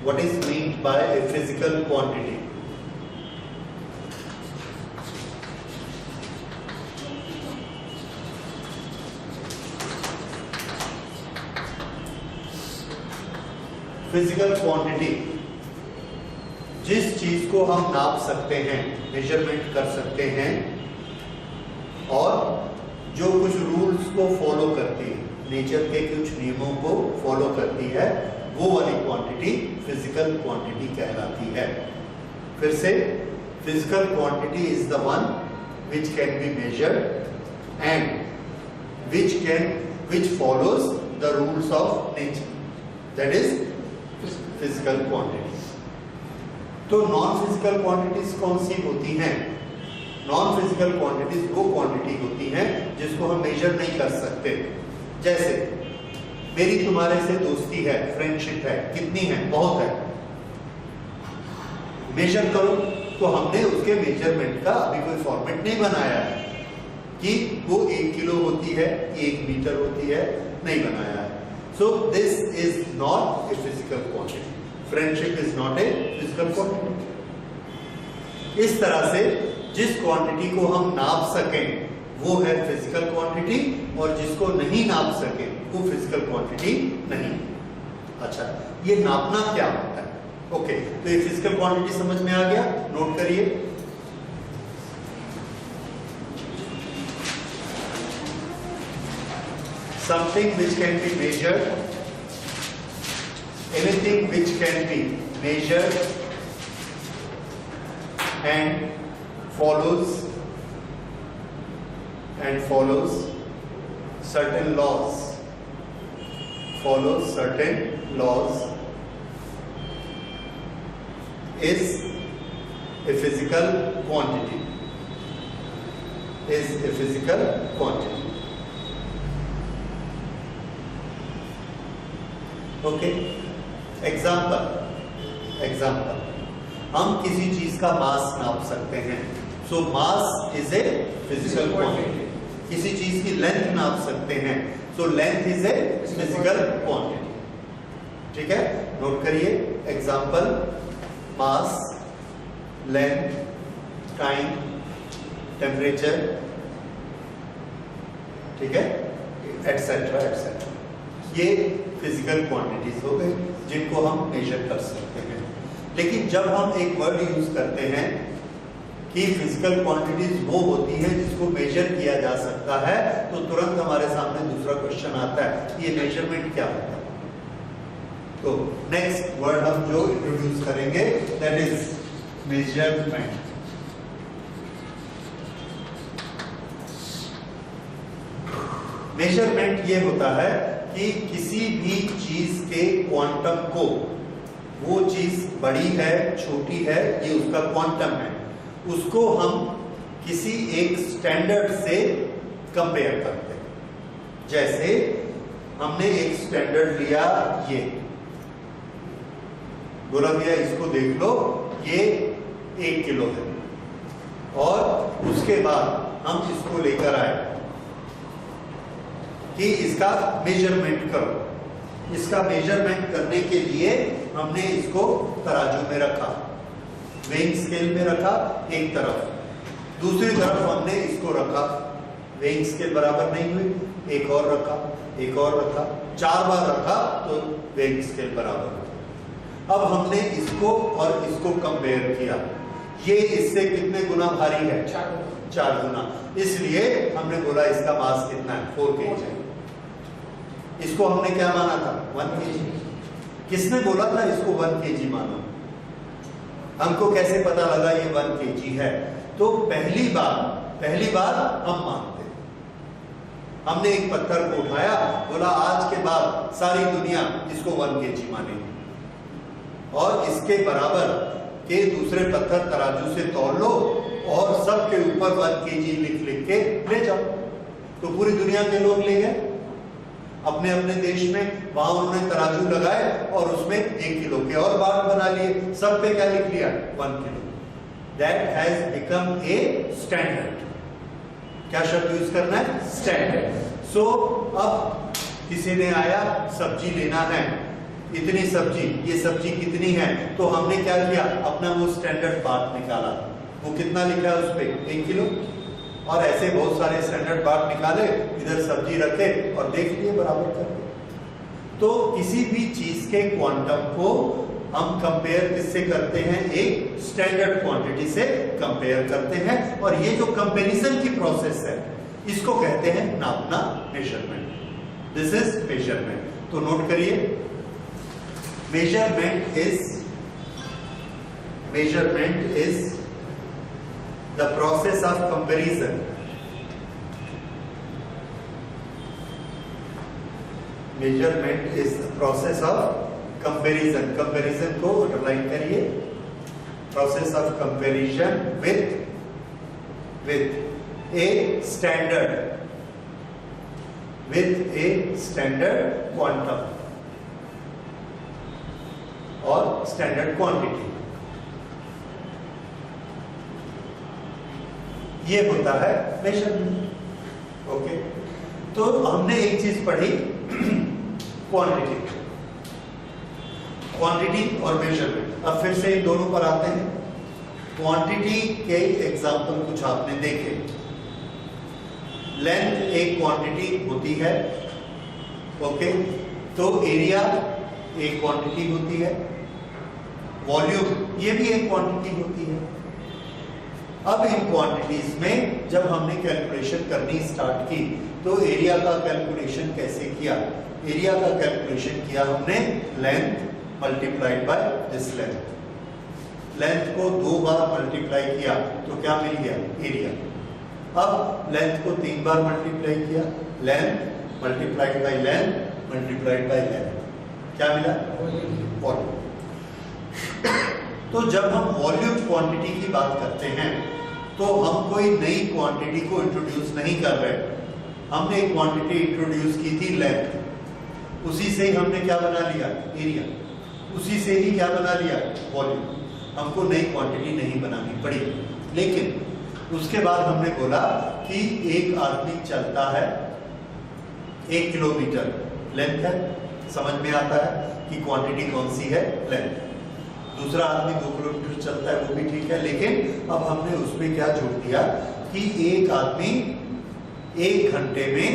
What is meant by a physical quantity? Physical quantity, जिस चीज को हम नाप सकते हैं, मेजरमेंट कर सकते हैं और जो कुछ रूल्स को फॉलो करती है, नेचर के कुछ नियमों को फॉलो करती है, वो वाली क्वांटिटी फिजिकल क्वांटिटी कहलाती है। फिर से, physical quantity is the one which can be measured and which follows the rules of nature, that is physical quantity. तो नॉन फिजिकल क्वांटिटीज कौन सी होती हैं? नॉन फिजिकल क्वांटिटीज वो क्वांटिटी होती हैं जिसको हम मेजर नहीं कर सकते। जैसे मेरी तुम्हारे से दोस्ती है, फ्रेंडशिप है, कितनी है? बहुत है। मेजर करो तो हमने उसके मेजरमेंट का अभी कोई फॉर्मेट नहीं बनाया है कि वो 1 किलो होती है, 1 मीटर होती है, नहीं बनाया है। So this is not a physical quantity. Friendship is not a physical quantity. इस तरह से जिस क्वांटिटी को हम नाप सकें वो है फिजिकल क्वांटिटी, और जिसको नहीं नाप सके वो फिजिकल क्वांटिटी नहीं। अच्छा, ये नापना क्या होता है? ओके, तो ये फिजिकल क्वांटिटी समझ में आ गया, नोट करिए। Something which can be measured, anything which can be measured and follows certain laws, is a physical quantity, okay. Example, हम किसी चीज का मास नाप सकते हैं, so mass is a physical quantity. किसी चीज की लेंथ नाप सकते हैं, so length is a physical quantity. ठीक है, नोट करिए। Example, mass, length, time, temperature, ठीक है, एटसेट्रा एटसेट्रा। ये फिजिकल क्वांटिटीज हो गई जिनको हम मेजर कर सकते हैं। लेकिन जब हम एक वर्ड यूज करते हैं कि फिजिकल क्वांटिटीज वो होती हैं जिसको मेजर किया जा सकता है, तो तुरंत हमारे सामने दूसरा क्वेश्चन आता है, ये मेजरमेंट क्या होता है? तो नेक्स्ट वर्ड हम जो इंट्रोड्यूस करेंगे दैट इज मेजरमेंट। मेजरमेंट ये होता है कि किसी भी चीज के क्वांटम को, वो चीज बड़ी है, छोटी है, ये उसका क्वांटम है, उसको हम किसी एक स्टैंडर्ड से कंपेयर करते हैं। जैसे हमने एक स्टैंडर्ड लिया, ये बोला भैया इसको देख लो, ये 1 किलो है, और उसके बाद हम इसको लेकर आए कि इसका मेजरमेंट करो। इसका मेजरमेंट करने के लिए हमने इसको तराजू में रखा, वेइंग स्केल में रखा एक तरफ, दूसरी तरफ हमने इसको रखा, वेइंग स्केल बराबर नहीं हुई, एक और रखा, एक और रखा, 4 बार रखा तो वेइंग स्केल बराबर हुआ। अब हमने इसको और इसको कंपेयर किया, ये इससे कितने गुना भारी है? 4 गुना। इसलिए हमने बोला इसका मास कितना है? 4 kg। इसको हमने क्या माना था? 1 kg। किसने बोला था इसको 1 kg मानो? हमको कैसे पता लगा ये 1 kg है? तो पहली बार हम मानते, हमने एक पत्थर को उठाया, बोला आज के बाद सारी दुनिया इसको 1 kg मानेगी, और इसके बराबर के दूसरे पत्थर तराजू से तौल लो और सबके ऊपर 1 kg लिख के ले जाओ। तो पूरी दुनिया के लोग ले गए अपने अपने देश में, वहां उन्होंने तराजू लगाए और उसमें 1 किलो के और बार बना लिए, सब पे क्या लिख लिया? 1 kilo. That has become a standard. क्या शब्द यूज करना है? स्टैंडर्ड। सो अब किसी ने आया, सब्जी लेना है, इतनी सब्जी, ये सब्जी कितनी है, तो हमने क्या किया, अपना वो स्टैंडर्ड पार्ट निकाला, वो कितना लिखा है उस पे 1 किलो, और ऐसे बहुत सारे स्टैंडर्ड पार्ट निकाले, इधर सब्जी रखे और देख लिए बराबर करके। तो किसी भी चीज के क्वांटम को हम कंपेयर किससे करते हैं, एक स्टैंडर्ड क्वांटिटी से कंपेयर करते हैं, और ये जो कंपैरिजन की प्रोसेस है इसको कहते हैं नापना, मेजरमेंट। This is measurement. तो नोट करिए, measurement is the process of comparison. Measurement is the process of comparison. Comparison को अंडरलाइन करिए, process of comparison with a standard quantum और स्टैंडर्ड क्वांटिटी। ये होता है मेजरमेंट। ओके, तो हमने एक चीज पढ़ी, क्वांटिटी और मेजरमेंट। अब फिर से इन दोनों पर आते हैं। क्वांटिटी के एग्जांपल कुछ आपने देखे। लेंथ एक क्वांटिटी होती है, ओके, तो एरिया एक क्वांटिटी होती है, वॉल्यूम ये भी एक क्वांटिटी होती है। अब इन क्वांटिटीज में जब हमने कैलकुलेशन करनी स्टार्ट की, तो एरिया का कैलकुलेशन कैसे किया? एरिया का कैलकुलेशन किया हमने length multiplied by this length. Length को 2 बार मल्टीप्लाई किया तो क्या मिल गया? एरिया। अब लेंथ को 3 बार मल्टीप्लाई किया, length multiplied by length multiplied by length, क्या मिला? वॉल्यूम। तो जब हम वॉल्यूम क्वांटिटी की बात करते हैं तो हम कोई नई क्वांटिटी को इंट्रोड्यूस नहीं कर रहे। हमने एक क्वांटिटी इंट्रोड्यूस की थी लेंथ, उसी से ही हमने क्या बना लिया? एरिया। उसी से ही क्या बना लिया? वॉल्यूम। हमको नई क्वांटिटी नहीं बनानी पड़ी। लेकिन उसके बाद हमने बोला कि एक आदमी चलता है 1 किलोमीटर, लेंथ है, समझ में आता है कि क्वांटिटी कौन सी है? लेंथ। दूसरा आदमी 2 किलोमीटर चलता है, वो भी ठीक है, लेकिन अब हमने उसमें क्या जोड़ दिया कि एक आदमी 1 घंटे में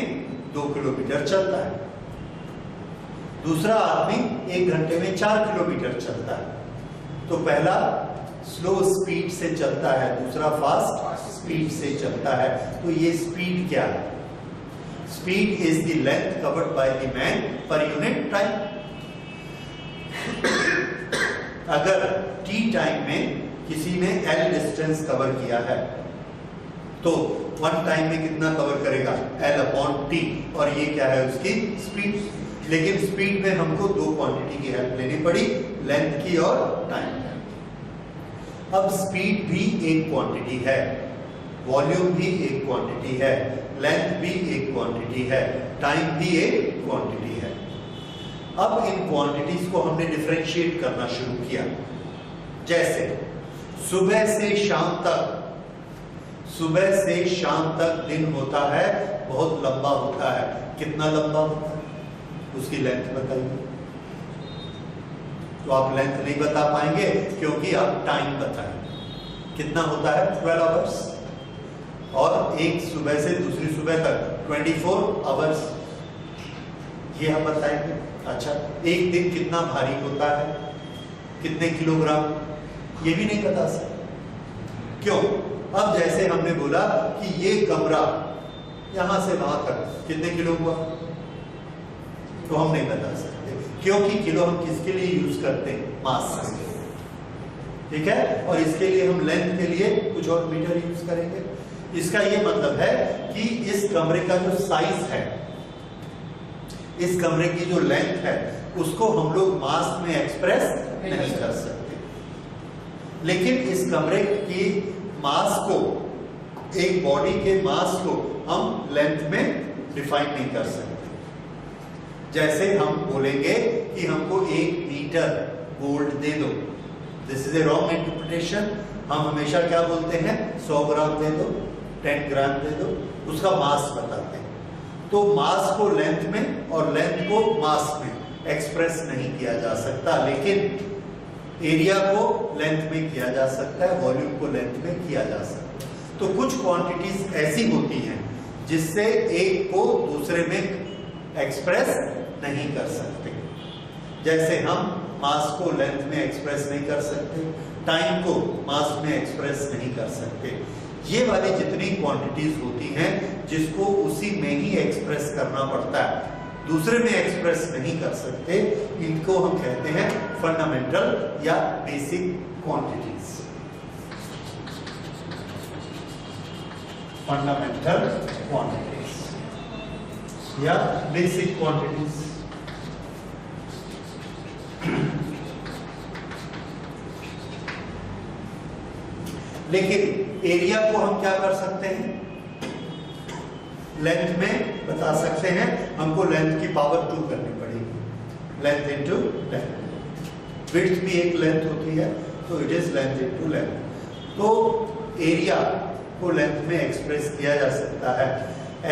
2 किलोमीटर चलता है, दूसरा आदमी 1 घंटे में 4 किलोमीटर चलता है। तो पहला स्लो स्पीड से चलता है, दूसरा फास्ट स्पीड से चलता है। तो ये स्पीड क्या है? Speed is the length covered by the man per unit time. अगर t टाइम में किसी ने l डिस्टेंस कवर किया है तो 1 टाइम में कितना कवर करेगा? l अपॉन t, और ये क्या है? उसकी स्पीड। लेकिन स्पीड में हमको 2 क्वांटिटी की हेल्प लेनी पड़ी, लेंथ की और टाइम की। अब स्पीड भी एक क्वांटिटी है, वॉल्यूम भी एक क्वांटिटी है, लेंथ भी एक क्वांटिटी है, टाइम भी एक क्वांटिटी है। अब इन क्वांटिटीज को हमने डिफरेंशिएट करना शुरू किया। जैसे सुबह से शाम तक दिन होता है, बहुत लंबा होता है। कितना लंबा होता है? उसकी लेंथ बताइए। तो आप लेंथ नहीं बता पाएंगे क्योंकि आप टाइम बताएंगे। कितना होता है? 12 आवर्स। और एक सुबह से दूसरी सुबह तक 24 आवर्स, ये हम बताएंगे। अच्छा, एक दिन कितना भारी होता है, कितने किलोग्राम, ये भी नहीं बता सकते। क्यों? अब जैसे हमने बोला कि ये कमरा यहां से वहां तक कितने किलो हुआ, तो हम नहीं बता सकते, क्योंकि किलो हम किसके लिए यूज करते हैं? मास। ठीक है, और इसके लिए हम लेंथ के लिए कुछ और मीटर यूज करेंगे। इसका ये मतलब है कि इस कमरे का जो साइज है, इस कमरे की जो लेंथ है, उसको हम लोग मास में एक्सप्रेस नहीं कर सकते। लेकिन इस कमरे की मास को, एक बॉडी के मास को हम लेंथ में डिफाइन नहीं कर सकते। जैसे हम बोलेंगे कि हमको 1 मीटर गोल्ड दे दो, this is a wrong interpretation. हम हमेशा क्या बोलते हैं? 100 ग्राम दे दो, 10 ग्राम दे दो, उसका मास बताते हैं। तो मास को लेंथ में और लेंथ को मास में एक्सप्रेस नहीं किया जा सकता, लेकिन एरिया को लेंथ में किया जा सकता है, वॉल्यूम को लेंथ में किया जा सकता है। तो कुछ क्वांटिटीज ऐसी होती हैं जिससे एक को दूसरे में एक्सप्रेस नहीं कर सकते। जैसे हम मास को लेंथ में एक्सप्रेस नहीं कर सकते, टाइम को मास में एक्सप्रेस नहीं कर सकते। ये वाली जितनी क्वांटिटीज होती हैं जिसको उसी में ही एक्सप्रेस करना पड़ता है, दूसरे में एक्सप्रेस नहीं कर सकते, इनको हम कहते हैं फंडामेंटल या बेसिक क्वांटिटीज। फंडामेंटल क्वांटिटीज या बेसिक क्वांटिटीज। लेकिन एरिया को हम क्या कर सकते हैं, लेंथ में बता सकते हैं। हमको लेंथ की पावर 2 करनी पड़ेगी, लेंथ इनटू लेंथ। विड्थ भी एक लेंथ होती है, तो it is length into length. तो एरिया को लेंथ में एक्सप्रेस किया जा सकता है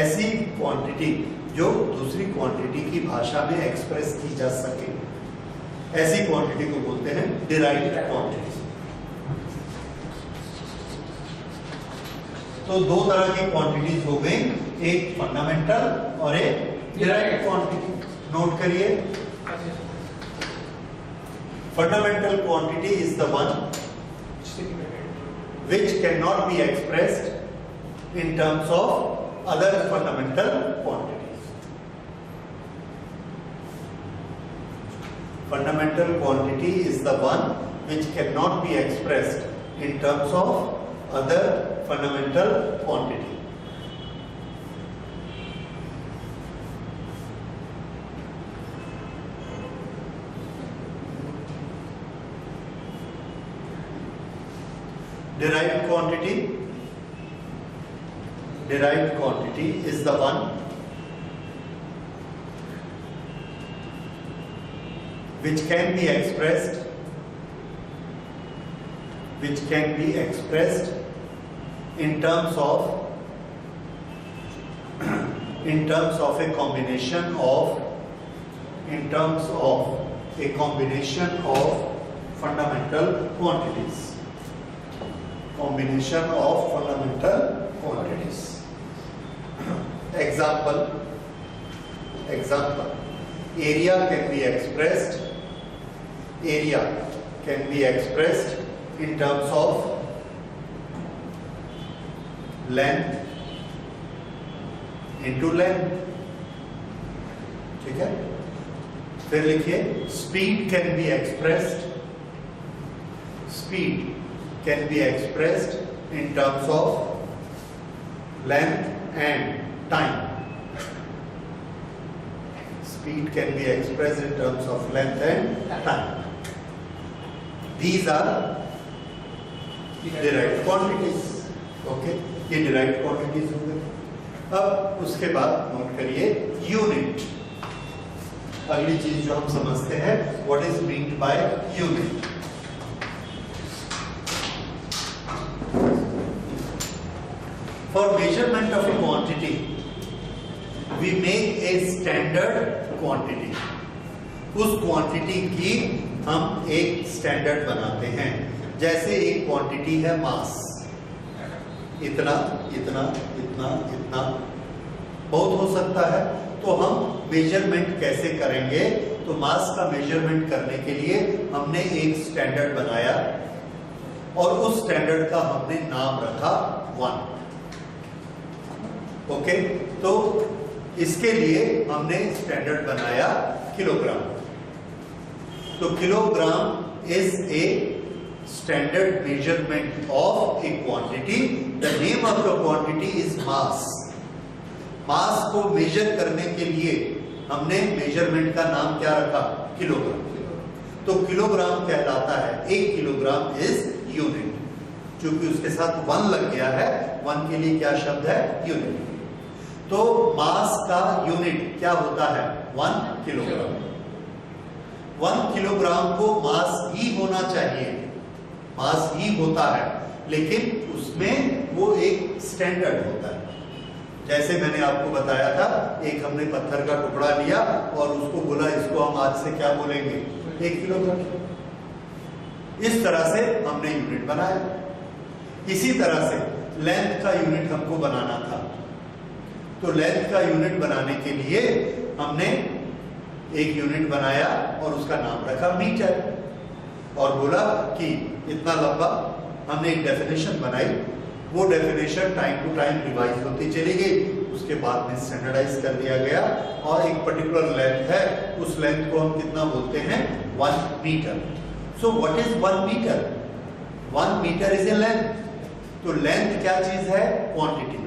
ऐसी क्वांटिटी जो दूसरी क्वांटिटी की भाषा में एक्सप्रेस की जा सके, ऐसी क्वांटिटी को बोलते हैं डिराइव्ड क्वांटिटी। तो दो तरह की क्वांटिटीज हो गई, एक फंडामेंटल और एक डिराइव्ड क्वांटिटी। नोट करिए, fundamental quantity is the one which cannot be expressed in terms of other fundamental quantities. Fundamental quantity is the one which cannot be expressed in terms of other fundamental quantity. Derived quantity is the one which can be expressed in terms of a combination of fundamental quantities. Combination of fundamental quantities. Example, area can be expressed in terms of length into length. ठीक है, फिर लिखिए speed can be expressed in terms of length and time. Speed can be expressed in terms of length and time. These are derived quantities. Okay, ये derived quantities हो गए। अब उसके बाद नोट करिए यूनिट। अगली चीज जो हम समझते हैं, what is meant by unit. For measurement of a quantity, we make a standard quantity. उस क्वांटिटी की हम एक स्टैंडर्ड बनाते हैं। जैसे एक क्वांटिटी है मास, इतना इतना इतना इतना बहुत हो सकता है। तो हम मेजरमेंट कैसे करेंगे, तो मास का मेजरमेंट करने के लिए हमने एक स्टैंडर्ड बनाया और उस स्टैंडर्ड का हमने नाम रखा 1। ओके, तो इसके लिए हमने स्टैंडर्ड बनाया किलोग्राम। तो kilogram is a standard measurement of a quantity. The name of the quantity is mass. Mass को मेजर करने के लिए हमने मेजरमेंट का नाम क्या रखा, किलोग्राम। तो किलोग्राम कहलाता है, 1 किलोग्राम इज यूनिट। क्योंकि उसके साथ 1 लग गया है, 1 के लिए क्या शब्द है, यूनिट। तो मास का यूनिट क्या होता है, 1 किलोग्राम। 1 किलोग्राम को मास ही होना चाहिए, मास ही होता है, लेकिन उसमें वो एक स्टैंडर्ड होता है। जैसे मैंने आपको बताया था, एक हमने पत्थर का टुकड़ा लिया और उसको बोला इसको हम आज से क्या बोलेंगे, 1 किलोग्राम। इस तरह से हमने यूनिट बनाया। इसी तरह से लेंथ का यूनिट हमको बनाना था, तो लेंथ का यूनिट बनाने के लिए हमने एक यूनिट बनाया और उसका नाम रखा मीटर, और बोला कि इतना लंबा। हमने एक डेफिनेशन बनाई, वो definition time to time revise होती चली गई, उसके बाद में स्टैंडर्डाइज कर दिया गया, और एक पर्टिकुलर लेंथ है, उस लेंथ को हम कितना बोलते हैं, 1 metre. So what is 1 metre? 1 metre is a length. तो लेंथ क्या चीज है, क्वांटिटी।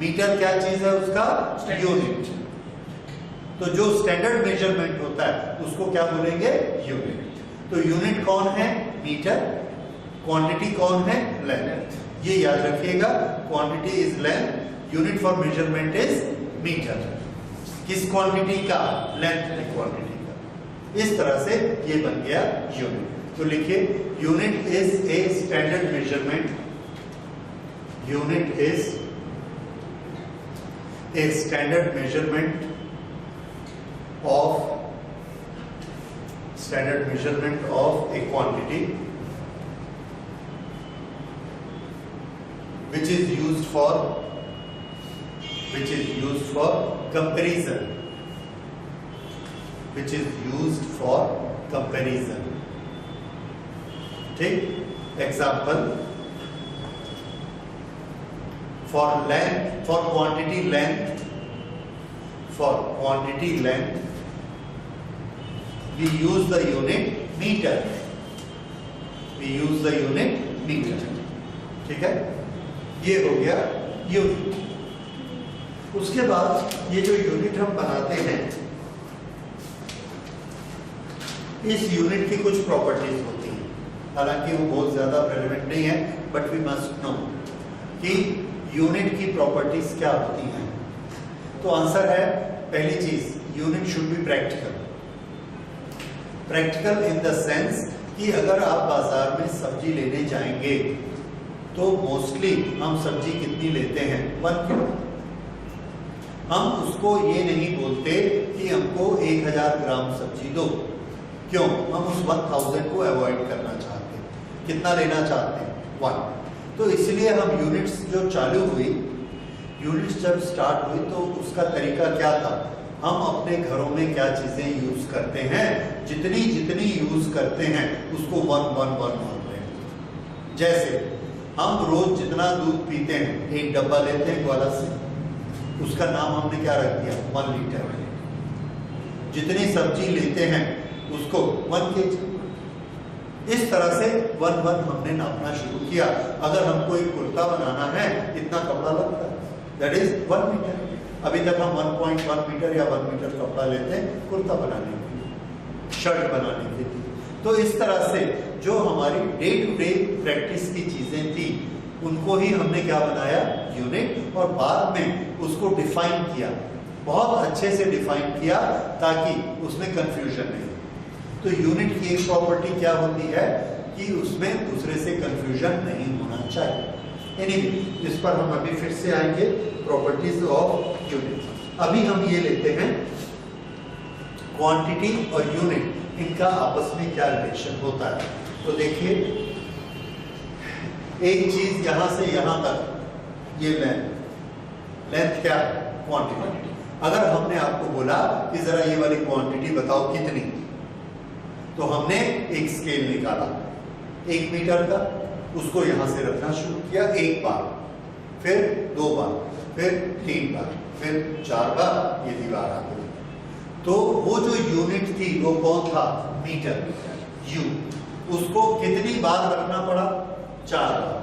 मीटर क्या चीज है, उसका यूनिट। तो जो स्टैंडर्ड मेजरमेंट होता है उसको क्या बोलेंगे, यूनिट। तो यूनिट कौन है, मीटर। क्वांटिटी कौन है, लेंथ। ये याद रखिएगा, quantity is length, unit for measurement is metre. किस क्वांटिटी का, लेंथ की क्वांटिटी का। इस तरह से ये बन गया यूनिट। तो लिखिए, unit is a standard measurement, unit is a standard measurement of a quantity which is used for comparison, ठीक। Example, for quantity length, we use the unit meter, ठीक है। ये हो गया यूनिट। उसके बाद ये जो यूनिट हम बनाते हैं, इस यूनिट की कुछ प्रॉपर्टीज होती हैं, हालांकि वो बहुत ज्यादा रेलेवेंट नहीं है, बट वी मस्ट नो कि यूनिट की प्रॉपर्टीज क्या होती हैं। तो आंसर है, पहली चीज, unit should be practical in the sense कि अगर आप बाजार में सब्जी लेने जाएंगे तो मोस्टली हम सब्जी कितनी लेते हैं, 1 किलो। हम उसको ये नहीं बोलते कि हमको 1000 ग्राम सब्जी दो, क्यों? हम उस 1000 को अवॉइड करना चाहते हैं। कितना लेना चाहते हैं, 1। तो इसलिए हम यूनिट्स जो चालू हुई, यूनिट्स जब स्टार्ट हुई तो उसका तरीका क्या था, हम अपने घरों में क्या चीजें यूज करते हैं, जितनी यूज करते हैं उसको 1 बोलते हैं। जैसे हम रोज जितना दूध पीते हैं, 1 डब्बा लेते हैं ग्वाला से, उसका नाम हमने क्या रख दिया, 1 लीटर। जितनी सब्जी लेते हैं उसको 1 kg। इस तरह से 1 हमने नापना शुरू किया। अगर हमको एक कुर्ता बनाना है, इतना कपड़ा लगता है, दैट इज 1 मीटर। अभी तक हम 1.1 मीटर या 1 मीटर कपड़ा लेते हैं कुर्ता बनाने के लिए, शर्ट बनाने के लिए। तो इस तरह से जो हमारी डे टू डे प्रैक्टिस की चीजें थी, उनको ही हमने क्या बनाया, यूनिट, और बाद में उसको डिफाइन किया, बहुत अच्छे से डिफाइन किया ताकि उसमें कंफ्यूजन नहीं। तो यूनिट की एक प्रॉपर्टी क्या होती है कि उसमें दूसरे से कंफ्यूजन नहीं होना चाहिए। एनीवे, इस पर हम अभी फिर से आएंगे, प्रॉपर्टीज ऑफ यूनिट। अभी हम ये लेते हैं क्वांटिटी और यूनिट, इनका आपस में क्या रिलेशन होता है। तो देखिए, एक चीज यहां से यहां तक, ये लेंथ क्या है, क्वांटिटी। अगर हमने आपको बोला कि जरा ये वाली क्वांटिटी बताओ कितनी, तो हमने एक स्केल निकाला 1 मीटर का, उसको यहां से रखना शुरू किया, 1 बार, फिर 2 बार, फिर 3 बार, फिर 4 बार, ये दीवार आ गई। तो वो जो यूनिट थी वो कौन था, मीटर, यू। उसको कितनी बार रखना पड़ा, 4 बार।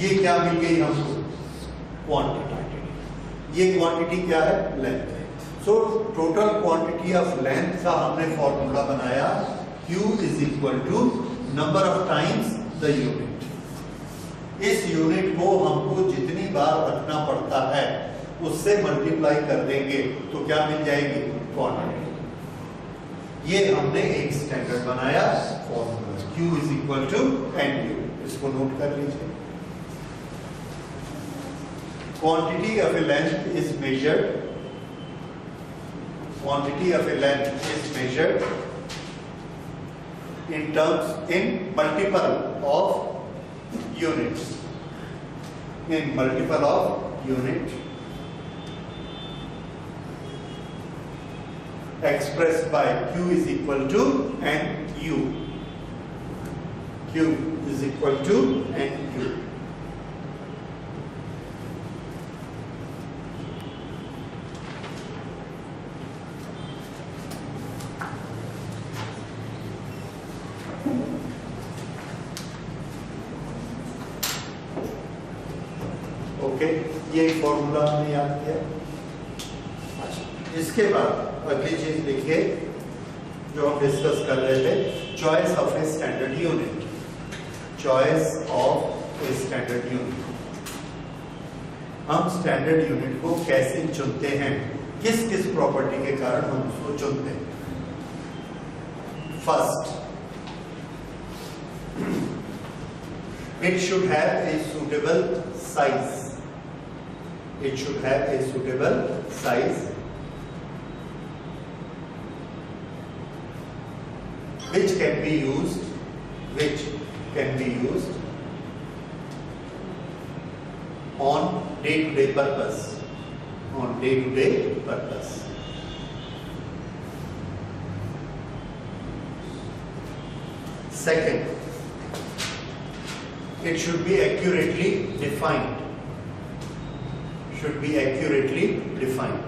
ये क्या मिल गई हमको, क्वांटिटी। ये क्वांटिटी क्या है, लेंथ है। So total quantity of length का हमने फॉर्मूला बनाया, Q is equal to number of times the unit. इस यूनिट को हमको जितनी बार रखना पड़ता है उससे मल्टीप्लाई कर देंगे तो क्या मिल जाएगी, क्वांटिटी। ये हमने एक स्टैंडर्ड बनाया, formula Q is equal to NU। इसको नोट कर लीजिए। quantity of a length is measured, quantity of a length is measured in terms, in multiple of units, in multiple of unit, expressed by Q is equal to NU. Q is equal to NU. Okay, ये formula हमने याद किया। अच्छा, इसके बाद अगली चीज लिखिए जो हम डिस्कस कर रहे थे, choice of a standard unit, choice of a standard unit. हम स्टैंडर्ड यूनिट को कैसे चुनते हैं, किस किस प्रॉपर्टी के कारण हम उसको चुनते हैं। First, it should have a suitable size, it should have a suitable size which can be used, which can be used on day-to-day purpose, on day-to-day purpose. Second, it should be accurately defined, should be accurately defined,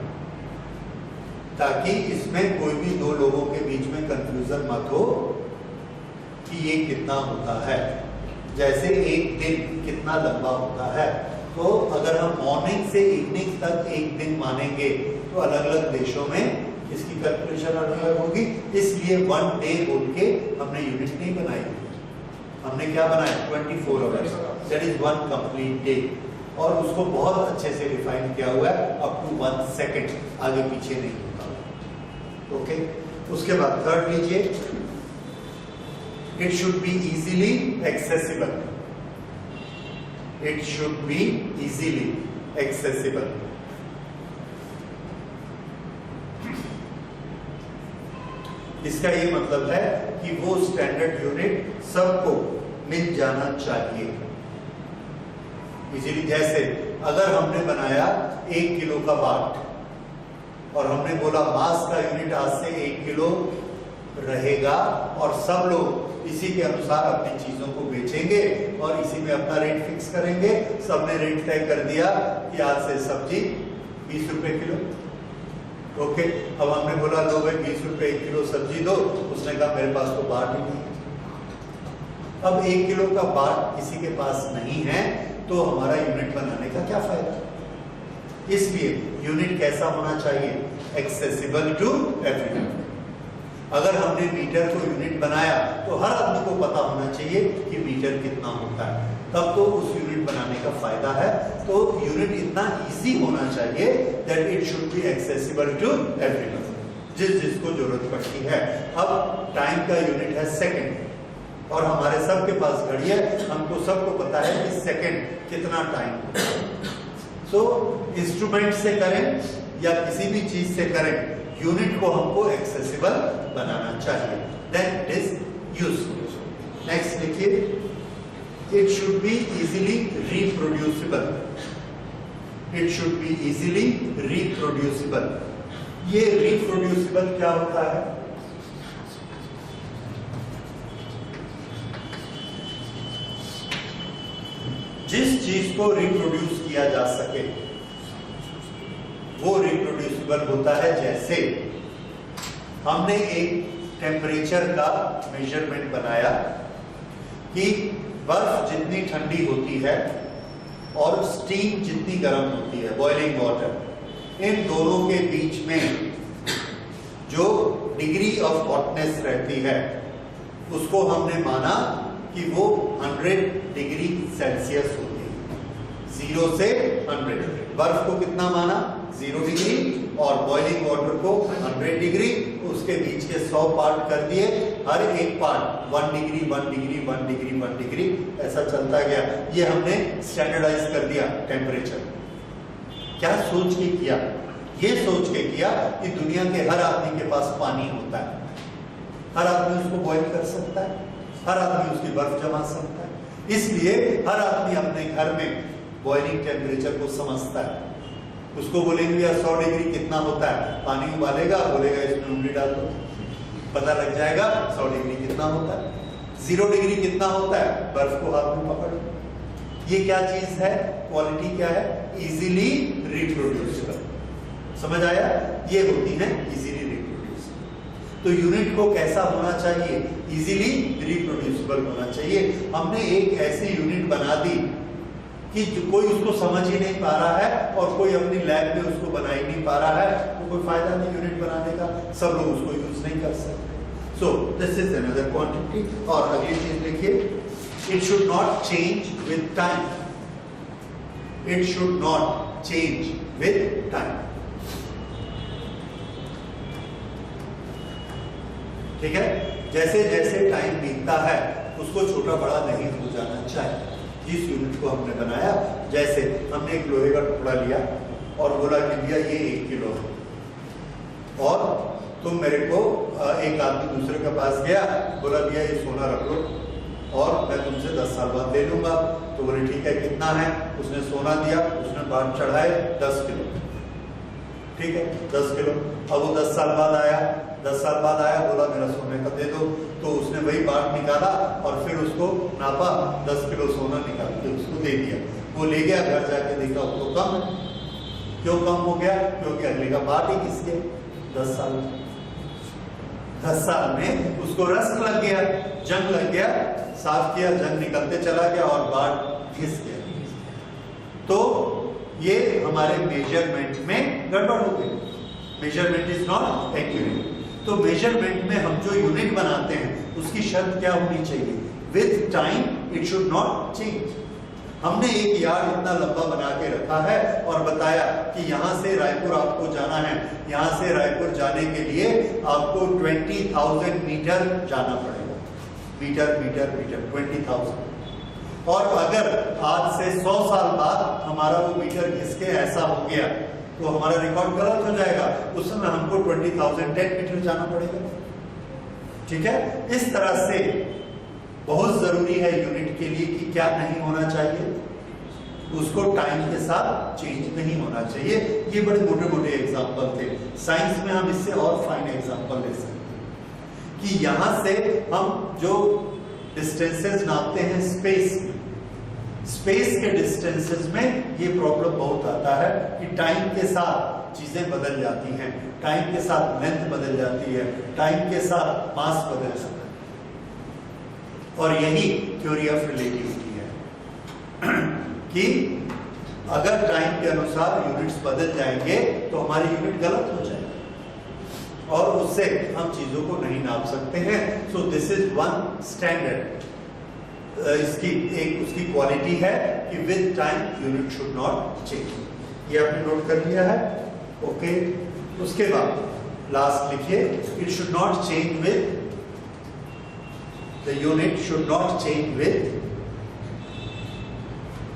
ताकि इसमें कोई भी दो लोगों के बीच में confusion मत हो कि ये कितना होता है। जैसे एक दिन कितना लंबा होता है, तो अगर हम मॉर्निंग से इवनिंग तक एक दिन मानेंगे तो अलग अलग देशों में इसकी कैलकुलेशन अलग अलग होगी। इसलिए 1 डे बोल के हमने यूनिट नहीं बनाई, हमने क्या बनाया 24 hours, that is 1 complete day, और उसको बहुत अच्छे से डिफाइन किया हुआ है अप टू 1 सेकेंड, आगे पीछे नहीं होता। ओके, उसके बाद थर्ड लीजिए, it should be easily accessible, it should be easily accessible. इसका ये मतलब है कि वो स्टैंडर्ड यूनिट सबको मिल जाना चाहिए इजीली। जैसे अगर हमने बनाया 1 किलो का बाट और हमने बोला मास का यूनिट आज से 1 किलो रहेगा और सब लोग इसी के अनुसार अपनी चीजों को बेचेंगे और इसी में अपना रेट फिक्स करेंगे। सबने रेट तय कर दिया कि आज से सब्जी 20 रुपए किलो। ओके, अब हमने बोला लो भाई 20 रुपए 1 किलो सब्जी दो, उसने कहा मेरे पास तो बाट ही नहीं। अब 1 किलो का बाट किसी के पास नहीं है तो हमारा यूनिट बनाने का क्या फायदा। इसलिए यूनिट कैसा होना चाहिए, एक्सेसिबल टू एवरीवन। अगर हमने मीटर को यूनिट बनाया तो हर आदमी को पता होना चाहिए कि मीटर कितना होता है, तब तो उस यूनिट बनाने का फायदा है। तो यूनिट इतना इजी होना चाहिए that it should be accessible to everyone, जिस जिसको जरूरत पड़ती है। अब टाइम का यूनिट है सेकंड और हमारे सबके पास घड़ी है, हमको सबको पता है कि सेकंड कितना टाइम होता है। सो इंस्ट्रूमेंट से करें या किसी भी चीज से करें, यूनिट को हमको एक्सेसिबल बनाना चाहिए, then it is useful. Next लिखिए, it should be easily reproducible, it should be easily reproducible. ये रिप्रोड्यूसिबल क्या होता है, जिस चीज को रिप्रोड्यूस किया जा सके वो रिप्रोड्यूसिबल होता है। जैसे हमने एक टेम्परेचर का मेजरमेंट बनाया कि बर्फ जितनी ठंडी होती है और स्टीम जितनी गर्म होती है, बॉइलिंग वाटर, इन दोनों के बीच में जो डिग्री ऑफ हॉटनेस रहती है उसको हमने माना कि वो 100 डिग्री सेल्सियस होती है। 0 से 100। बर्फ को कितना माना 0 डिग्री और बॉइलिंग वाटर को 100 डिग्री, उसके बीच के 100 पार्ट कर दिए, हर एक part 1 degree 1 degree 1 degree 1 degree ऐसा चलता गया। ये हमने स्टैंडर्डाइज कर दिया टेम्परेचर। क्या सोच के किया? ये सोच के किया कि दुनिया के हर आदमी के पास पानी होता है, हर आदमी उसको बॉईल कर सकता है, हर आदमी उसकी बर्फ जमा सकता है, इसलिए हर आदमी अपने घर में बॉइलिंग टेम्परेचर को समझता है। उसको बोलेंगे यार 100 डिग्री कितना होता है, पानी उबालेगा, बोलेगा इसमें उंगली डाल दो, पता लग जाएगा 100 डिग्री कितना होता है। 0 डिग्री कितना होता है, बर्फ को हाथ में पकड़ लो। ये क्या चीज है? क्वालिटी क्या है? Easily reproducible. समझ आया? ये होती है इजीली रिप्रोड्यूसिबल। तो यूनिट को कैसा होना चाहिए? इजीली रिप्रोड्यूसिबल होना चाहिए। हमने एक ऐसी यूनिट बना दी कि कोई उसको समझ ही नहीं पा रहा है और कोई अपनी लैब में उसको बना ही नहीं पा रहा है, तो कोई फायदा नहीं यूनिट बनाने का, सब लोग उसको यूज नहीं कर सकते। सो दिस इज अनदर क्वांटिटी। और अगली चीज देखिए, it should not change with time. It should not change with time. ठीक है? जैसे जैसे टाइम बीतता है उसको छोटा बड़ा नहीं हो जाना चाहिए। जिस यूनिट को हमने बनाया, जैसे हमने एक लोहे का टुकड़ा लिया और बोला कि भैया ये 1 किलो है, और तुम मेरे को एक आदमी दूसरे के पास गया, बोला भैया ये सोना रख लो और मैं तुमसे 10 साल बाद ले लूंगा। तो बोले ठीक है, कितना है? उसने सोना दिया, उसने बाट चढ़ाए 10 किलो। ठीक है, 10 किलो। अब वो 10 साल बाद आया, 10 साल बाद आया, बोला मेरा सोने का दे दो। तो उसने वही बाट निकाला और फिर उसको नापा, 10 किलो सोना निकाल के उसको दे दिया। वो ले गया, घर जाके देखा वो तो कम है। क्यों कम हो गया? क्योंकि अगले का बाट ही घिस गया। 10 साल 10 साल में उसको रस्ट लग गया, जंग लग गया, साफ किया, जंग निकलते चला गया और बाट घिस गया। तो ये हमारे मेजरमेंट में गड़बड़ हो गई। Measurement is not accurate. तो मेजरमेंट में हम जो यूनिट बनाते हैं उसकी शर्त क्या होनी चाहिए? With time it should not change. हमने एक यार्ड इतना लंबा बना के रखा है और बताया कि यहाँ से रायपुर आपको जाना है, यहाँ से रायपुर जाने के लिए आपको 20,000 मीटर जाना पड़ेगा। Metre metre metre 20,000। और अगर आज से 100 साल बाद हमारा वो मीटर घिस के ऐसा हो गया तो हमारा रिकॉर्ड गलत हो जाएगा। उस समय हमको 20,010 मीटर जाना पड़ेगा। ठीक है? इस तरह से बहुत जरूरी है यूनिट के लिए कि क्या नहीं होना चाहिए, उसको टाइम के साथ चेंज नहीं होना चाहिए। ये बड़े मोटे मोटे एग्जाम्पल थे। साइंस में हम इससे और फाइन एग्जाम्पल ले सकते हैं कि यहां से हम जो डिस्टेंसेस नापते हैं स्पेस के डिस्टेंसेस में ये प्रॉब्लम बहुत आता है कि टाइम के साथ चीजें बदल जाती हैं, टाइम के साथ लेंथ बदल जाती है, टाइम के साथ मास बदल जाता है। और यही थ्योरी ऑफ रिलेटिविटी है कि अगर टाइम के अनुसार यूनिट्स बदल जाएंगे तो हमारी यूनिट गलत हो जाएगी और उससे हम चीजों को नहीं नाप सकते हैं। सो दिस इज वन स्टैंडर्ड। इसकी एक उसकी क्वालिटी है कि with time unit should not change. ये आपने नोट कर लिया है? ओके। उसके बाद लास्ट लिखिए, it should not change with, the unit should not change with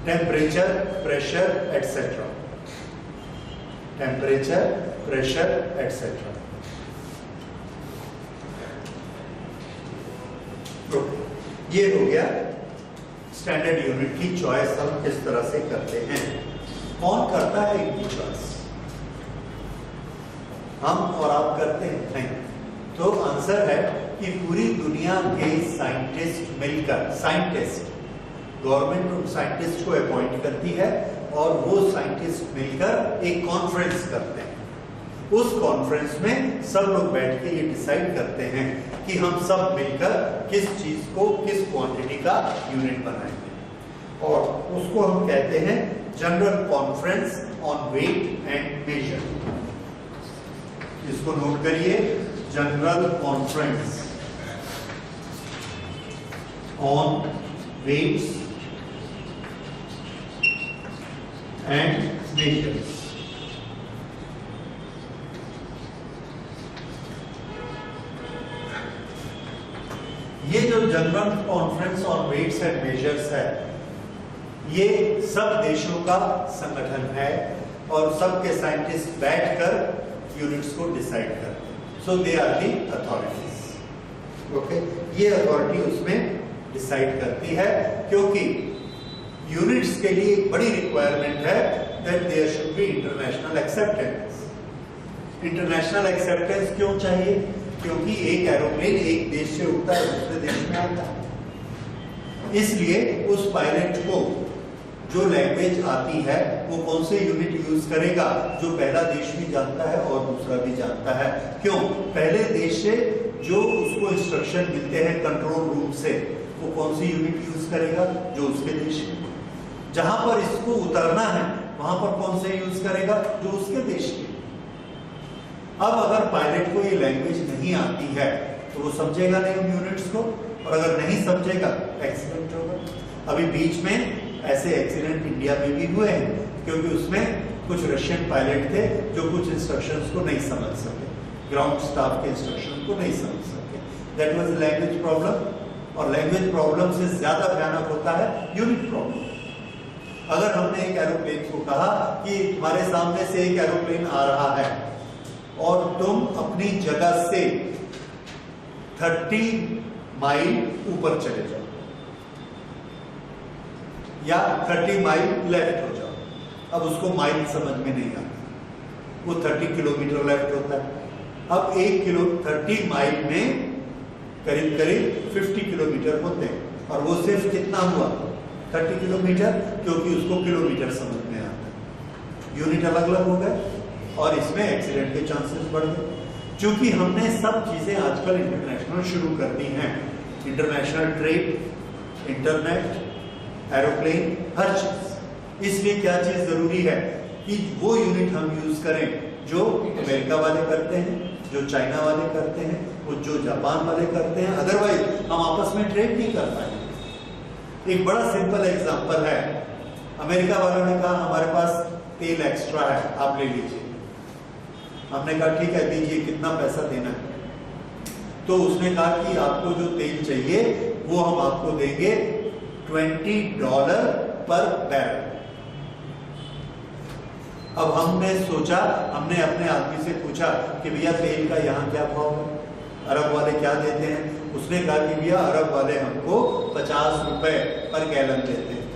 temperature, pressure etcetera. Temperature, pressure etcetera. ये हो गया स्टैंडर्ड यूनिट की चॉइस हम किस तरह से करते हैं। कौन करता है इनकी चॉइस? हम और आप करते हैं? नहीं। तो आंसर है कि पूरी दुनिया के साइंटिस्ट मिलकर, साइंटिस्ट, गवर्नमेंट उन साइंटिस्ट को अपॉइंट करती है और वो साइंटिस्ट मिलकर एक कॉन्फ्रेंस करते हैं। उस कॉन्फ्रेंस में सब लोग बैठ के ये डिसाइड करते हैं कि हम सब मिलकर किस चीज को, किस क्वांटिटी का यूनिट बनाएंगे, और उसको हम कहते हैं general conference on weight and measure. इसको नोट करिए, general conference on weights and measures. ये जो general conference on weights and measures है, ये सब देशों का संगठन है और सबके साइंटिस्ट बैठकर यूनिट्स को डिसाइड करते हैं। So they are the authorities. Okay, ये अथॉरिटी उसमें डिसाइड करती है, क्योंकि यूनिट्स के लिए एक बड़ी रिक्वायरमेंट है that there should be international acceptance. International acceptance क्यों चाहिए? क्योंकि एक एरोप्लेन एक देश से उड़ता है दूसरे देश में आता है, इसलिए उस पायलट को जो लैंग्वेज आती है वो कौन से यूनिट यूज करेगा जो पहला देश भी जानता है और दूसरा भी जानता है। क्यों? पहले देश से जो उसको इंस्ट्रक्शन मिलते हैं कंट्रोल रूम से, वो कौन सी यूनिट यूज करेगा जो उसके देश में। जहां पर इसको उतरना है वहां पर कौन से यूज करेगा जो उसके देश में। अब अगर पायलट को ये लैंग्वेज नहीं आती है तो वो समझेगा नहीं उन यूनिट्स को, और अगर नहीं समझेगा एक्सीडेंट होगा। अभी बीच में ऐसे एक्सीडेंट इंडिया में भी हुए हैं, क्योंकि उसमें कुछ रशियन पायलट थे जो कुछ इंस्ट्रक्शंस को नहीं समझ सके, ग्राउंड स्टाफ के इंस्ट्रक्शन को नहीं समझ सके। दैट वाज लैंग्वेज प्रॉब्लम, और लैंग्वेज प्रॉब्लम से ज्यादा भयानक होता है यूनिट प्रॉब्लम। अगर हमने एक एरोप्लेन को कहा कि तुम्हारे सामने से एक एरोप्लेन आ रहा है और तुम अपनी जगह से 30 माइल ऊपर चले जाओ या 30 माइल लेफ्ट हो जाओ, अब उसको माइल समझ में नहीं आता, वो 30 किलोमीटर लेफ्ट होता है। अब 30 माइल में करीब करीब 50 किलोमीटर होते हैं, और वो सिर्फ कितना हुआ 30 किलोमीटर, क्योंकि उसको किलोमीटर समझ में आता है। यूनिट अलग अलग हो गए और इसमें एक्सीडेंट के चांसेस बढ़ गए। क्योंकि हमने सब चीजें आजकल इंटरनेशनल शुरू कर दी हैं, इंटरनेशनल ट्रेड, इंटरनेट, एरोप्लेन, हर चीज। इसलिए क्या चीज जरूरी है कि वो यूनिट हम यूज करें जो अमेरिका वाले करते हैं, जो चाइना वाले करते हैं, वो जो जापान वाले करते हैं। अदरवाइज हम आपस में ट्रेड नहीं कर पाएंगे। एक बड़ा सिंपल एग्जांपल है, अमेरिका वालों ने कहा हमारे पास तेल एक्स्ट्रा है, आप ले लीजिए। हमने कहा ठीक है दीजिए, कितना पैसा देना है? तो उसने कहा कि आपको जो तेल चाहिए वो हम आपको देंगे $20 पर बैरल। अब हमने सोचा, हमने अपने आदमी से पूछा कि भैया तेल का यहाँ क्या भाव है, अरब वाले क्या देते हैं? उसने कहा कि भैया अरब वाले हमको 50 रुपए पर गैलन देते हैं।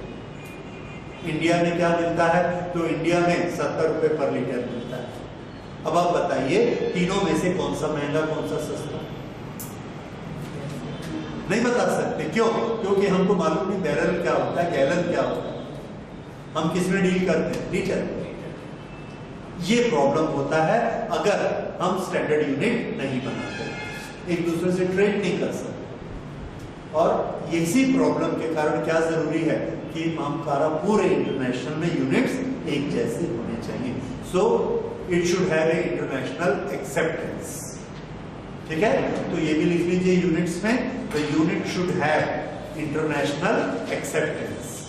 इंडिया में क्या मिलता है? तो इंडिया में 70 रुपए पर लीटर मिलता है। अब आप बताइए तीनों में से कौन सा महंगा कौन सा सस्ता? नहीं बता सकते। क्यों? क्योंकि हमको मालूम नहीं बैरल क्या होता है, गैलन क्या होता है। हम किस में डील करते हैं? लीटर। ये प्रॉब्लम होता है अगर हम स्टैंडर्ड यूनिट नहीं बनाते, एक दूसरे से ट्रेड नहीं कर सकते। और इसी प्रॉब्लम के कारण क्या जरूरी है कि हमारा पूरे इंटरनेशनल में यूनिट्स एक जैसे होने चाहिए। So it should have a international acceptance. ठीक है, तो ये भी लिख लीजिए यूनिट्स में, the unit should have international acceptance.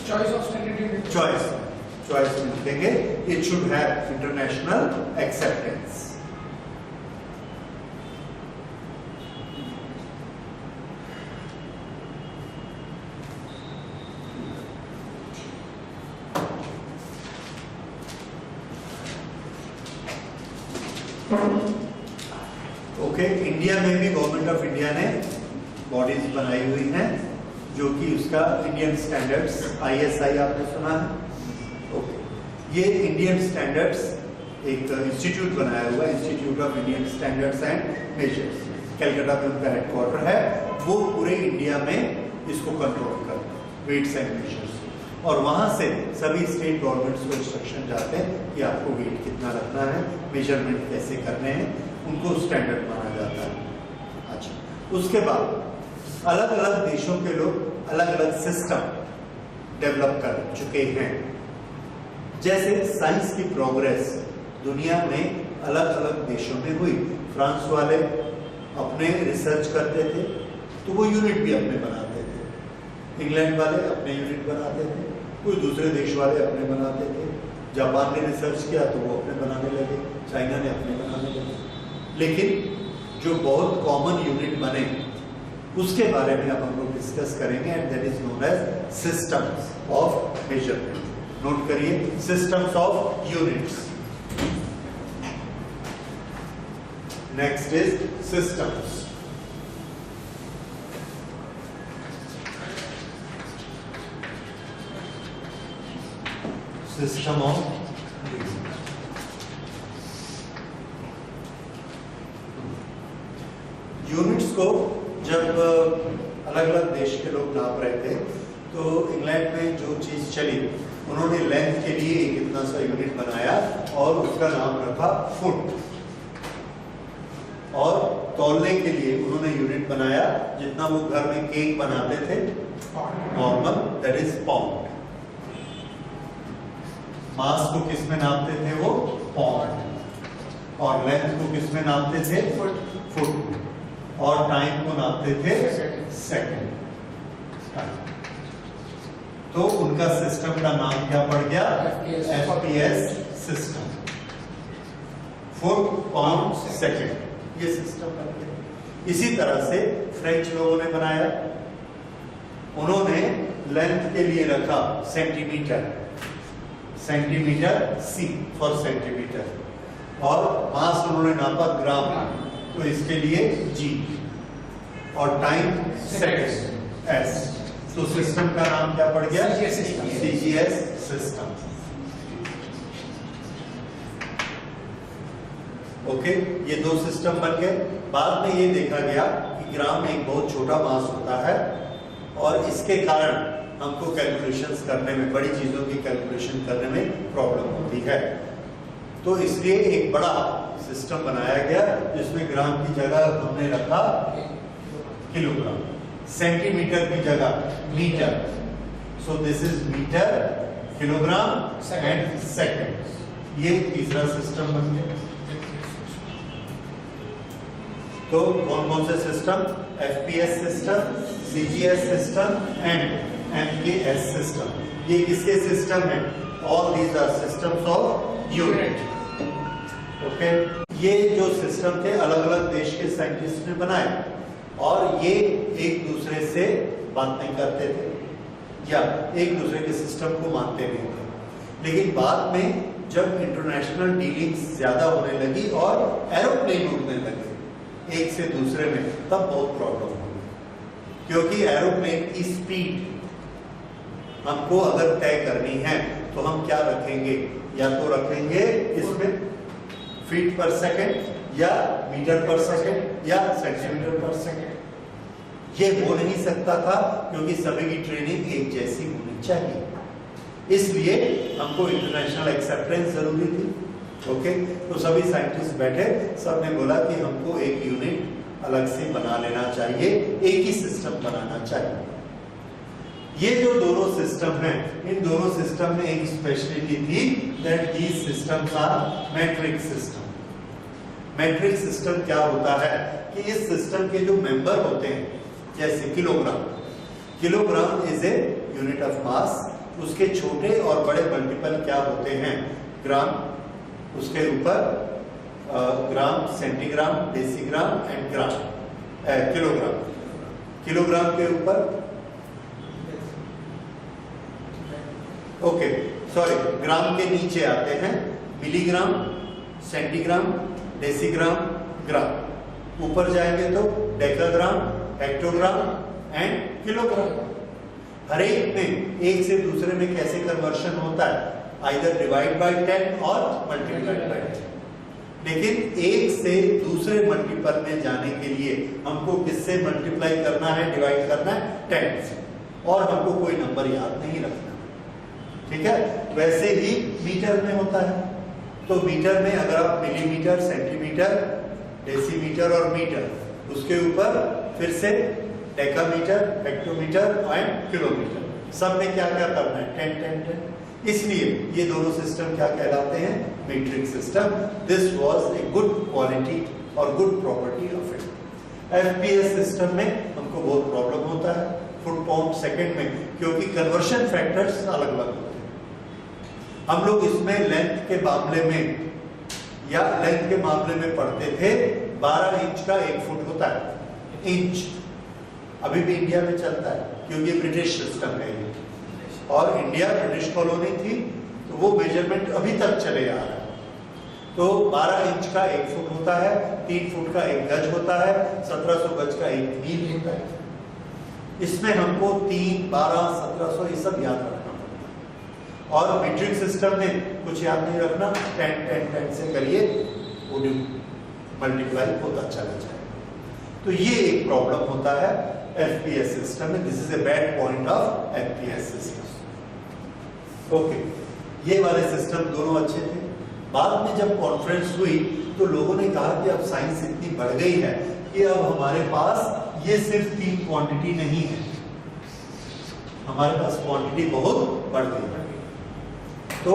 Choice of standard unit, choice में लिखेंगे it should have international acceptance. Okay, India में भी गवर्नमेंट ऑफ इंडिया ने बॉडीज बनाई हुई हैं जो कि उसका इंडियन स्टैंडर्ड्स, ISI आपने सुना है। ओके, ये इंडियन स्टैंडर्ड्स एक इंस्टीट्यूट बनाया हुआ है, institute of Indian standards and measures, Calcutta में उनका हेडक्वार्टर है। वो पूरे इंडिया में इसको कंट्रोल करते हैं, वेट्स एंड मेजर्स, और वहां से सभी स्टेट गवर्नमेंट्स को इंस्ट्रक्शन जाते हैं कि आपको वेट कितना रखना है, मेजरमेंट कैसे करने हैं, उनको स्टैंडर्ड माना जाता है। अच्छा, उसके बाद अलग अलग देशों के लोग अलग अलग सिस्टम डेवलप कर चुके हैं। जैसे साइंस की प्रोग्रेस दुनिया में अलग अलग देशों में हुई। फ्रांस वाले अपने रिसर्च करते थे तो वो यूनिट भी अपने बनाते थे, इंग्लैंड वाले अपने यूनिट बनाते थे, कोई दूसरे देश वाले अपने बनाते थे, जापान ने रिसर्च किया तो वो अपने बनाने लगे, चाइना ने अपने बनाने लगे। लेकिन जो बहुत कॉमन यूनिट बने उसके बारे में अब हम लोग डिस्कस करेंगे, and that is known as systems of measurement. Note करिए, systems of units. Next is systems. System of units को जब अलग अलग देश के लोग नाप रहे थे तो इंग्लैंड में जो चीज चली, उन्होंने लेंथ के लिए एक इतना सा यूनिट बनाया और उसका नाम रखा फुट, और तौलने के लिए उन्होंने यूनिट बनाया जितना वो घर में केक बनाते थे, नॉर्मल, दैट इज पाउंड। मास को किस में नापते थे वो? पाउंड। और लेंथ को किस में नापते थे? फुट। और टाइम को नापते थे सेकंड। तो उनका सिस्टम का नाम क्या पड़ गया? FPS system, foot pound second, ये सिस्टम बन गया। इसी तरह से फ्रेंच लोगों ने बनाया, उन्होंने लेंथ के लिए रखा centimetre, centimetre C for centimetre, और मास उन्होंने नापा ग्राम, तो इसके लिए G, और टाइम सेकंड S। तो सिस्टम का नाम क्या पड़ गया? CGS system. ओके, ये दो सिस्टम बन गए। बाद में ये देखा गया कि ग्राम एक बहुत छोटा मास होता है और इसके कारण हमको कैलकुलेशंस करने में, बड़ी चीजों की कैलकुलेशन करने में प्रॉब्लम होती है। तो इसलिए एक बड़ा सिस्टम बनाया गया जिसमें ग्राम की जगह हमने रखा किलोग्राम, सेंटीमीटर की जगह metre. So this is metre, kilogram and second. ये तीसरा सिस्टम बन गया। तो कौन कौन से system? FPS system, CGS system and MKS system. ये किसके सिस्टम है? All these are systems of unit. Okay, ये जो सिस्टम थे अलग अलग देश के साइंटिस्ट ने बनाए, और ये एक दूसरे से बात नहीं करते थे या एक दूसरे के सिस्टम को मानते नहीं थे। लेकिन बाद में जब इंटरनेशनल डीलिंग्स ज्यादा होने लगी और एरोप्लेन उड़ने लगे एक से दूसरे में, तब बहुत प्रॉब्लम हुई, क्योंकि एरोप्लेन की स्पीड हमको अगर तय करनी है तो हम क्या रखेंगे? या तो रखेंगे इसमें फीट पर सेकंड या मीटर पर सेकंड या सेंटीमीटर पर सेकंड। ये हो नहीं सकता था क्योंकि सभी की ट्रेनिंग एक जैसी होनी चाहिए, इसलिए हमको इंटरनेशनल एक्सेप्टेंस जरूरी थी। ओके, तो सभी साइंटिस्ट बैठे, सबने बोला कि हमको एक यूनिट अलग से बना लेना चाहिए, एक ही सिस्टम बनाना चाहिए। ये जो दोनों सिस्टम हैं, इन दोनों सिस्टम में एक स्पेशलिटी थी, that these systems are metric system. Metric system क्या होता है कि इस सिस्टम के जो मेंबर होते हैं, जैसे kilogram, kilogram is a unit of mass, उसके छोटे और बड़े मल्टीपल क्या होते हैं? ग्राम, उसके ऊपर gram, centigram, decigram and gram, kilogram. Kilogram के ऊपर सॉरी, ग्राम के नीचे आते हैं मिलीग्राम, सेंटीग्राम, डेसीग्राम, ग्राम। ऊपर जाएंगे तो डेकाग्राम, हेक्टोग्राम एंड किलोग्राम। हर एक में एक से दूसरे में कैसे कन्वर्शन होता है? आइदर डिवाइड बाय 10 और मल्टीप्लाइड बाय 10। लेकिन एक से दूसरे मल्टीपल में जाने के लिए हमको किससे मल्टीप्लाई करना है, डिवाइड करना है? 10 से, और हमको कोई नंबर याद नहीं रखना। ठीक है, वैसे ही मीटर में होता है। तो मीटर में अगर आप मिलीमीटर, सेंटीमीटर, डेसीमीटर और मीटर, उसके ऊपर फिर से डेकामीटर, हेक्टोमीटर एंड किलोमीटर, सब में क्या क्या करना है? 10 10 10। इसलिए ये दोनों सिस्टम क्या कहलाते हैं? Metric system. This was a good quality और good property of it. FPS system में हमको बहुत प्रॉब्लम होता है, फुट पाउंड सेकंड में, क्योंकि कन्वर्शन फैक्टर्स अलग अलग होते हैं। हम लोग इसमें लेंथ के मामले में या लेंथ के मामले में पढ़ते थे 12 इंच का 1 फुट होता है, इंच। अभी भी इंडिया में चलता है क्योंकि ब्रिटिश सिस्टम है ये। और इंडिया ब्रिटिश कॉलोनी थी, तो वो मेजरमेंट अभी तक चले आ रहा है। तो 12 इंच का 1 फुट होता है, 3 फुट का 1 गज होता है, 1700 गज का 1 मील होता है। इसमें हमको 3, 12, 1700 ये सब याद रखना पड़ता है। और मीट्रिक सिस्टम में कुछ याद नहीं रखना, 10, 10, 10 से करिए, वो मल्टीप्लाई होता चला जाए। तो ये एक प्रॉब्लम होता है एफपीएस सिस्टम में। This is a bad point of FPS system. Okay, ये वाले सिस्टम दोनों अच्छे थे। बाद में जब कॉन्फ्रेंस हुई तो लोगों ने कहा कि अब साइंस इतनी बढ़ गई है कि अब हमारे पास ये सिर्फ 3 क्वांटिटी नहीं है, हमारे पास क्वांटिटी बहुत बढ़ गई है, तो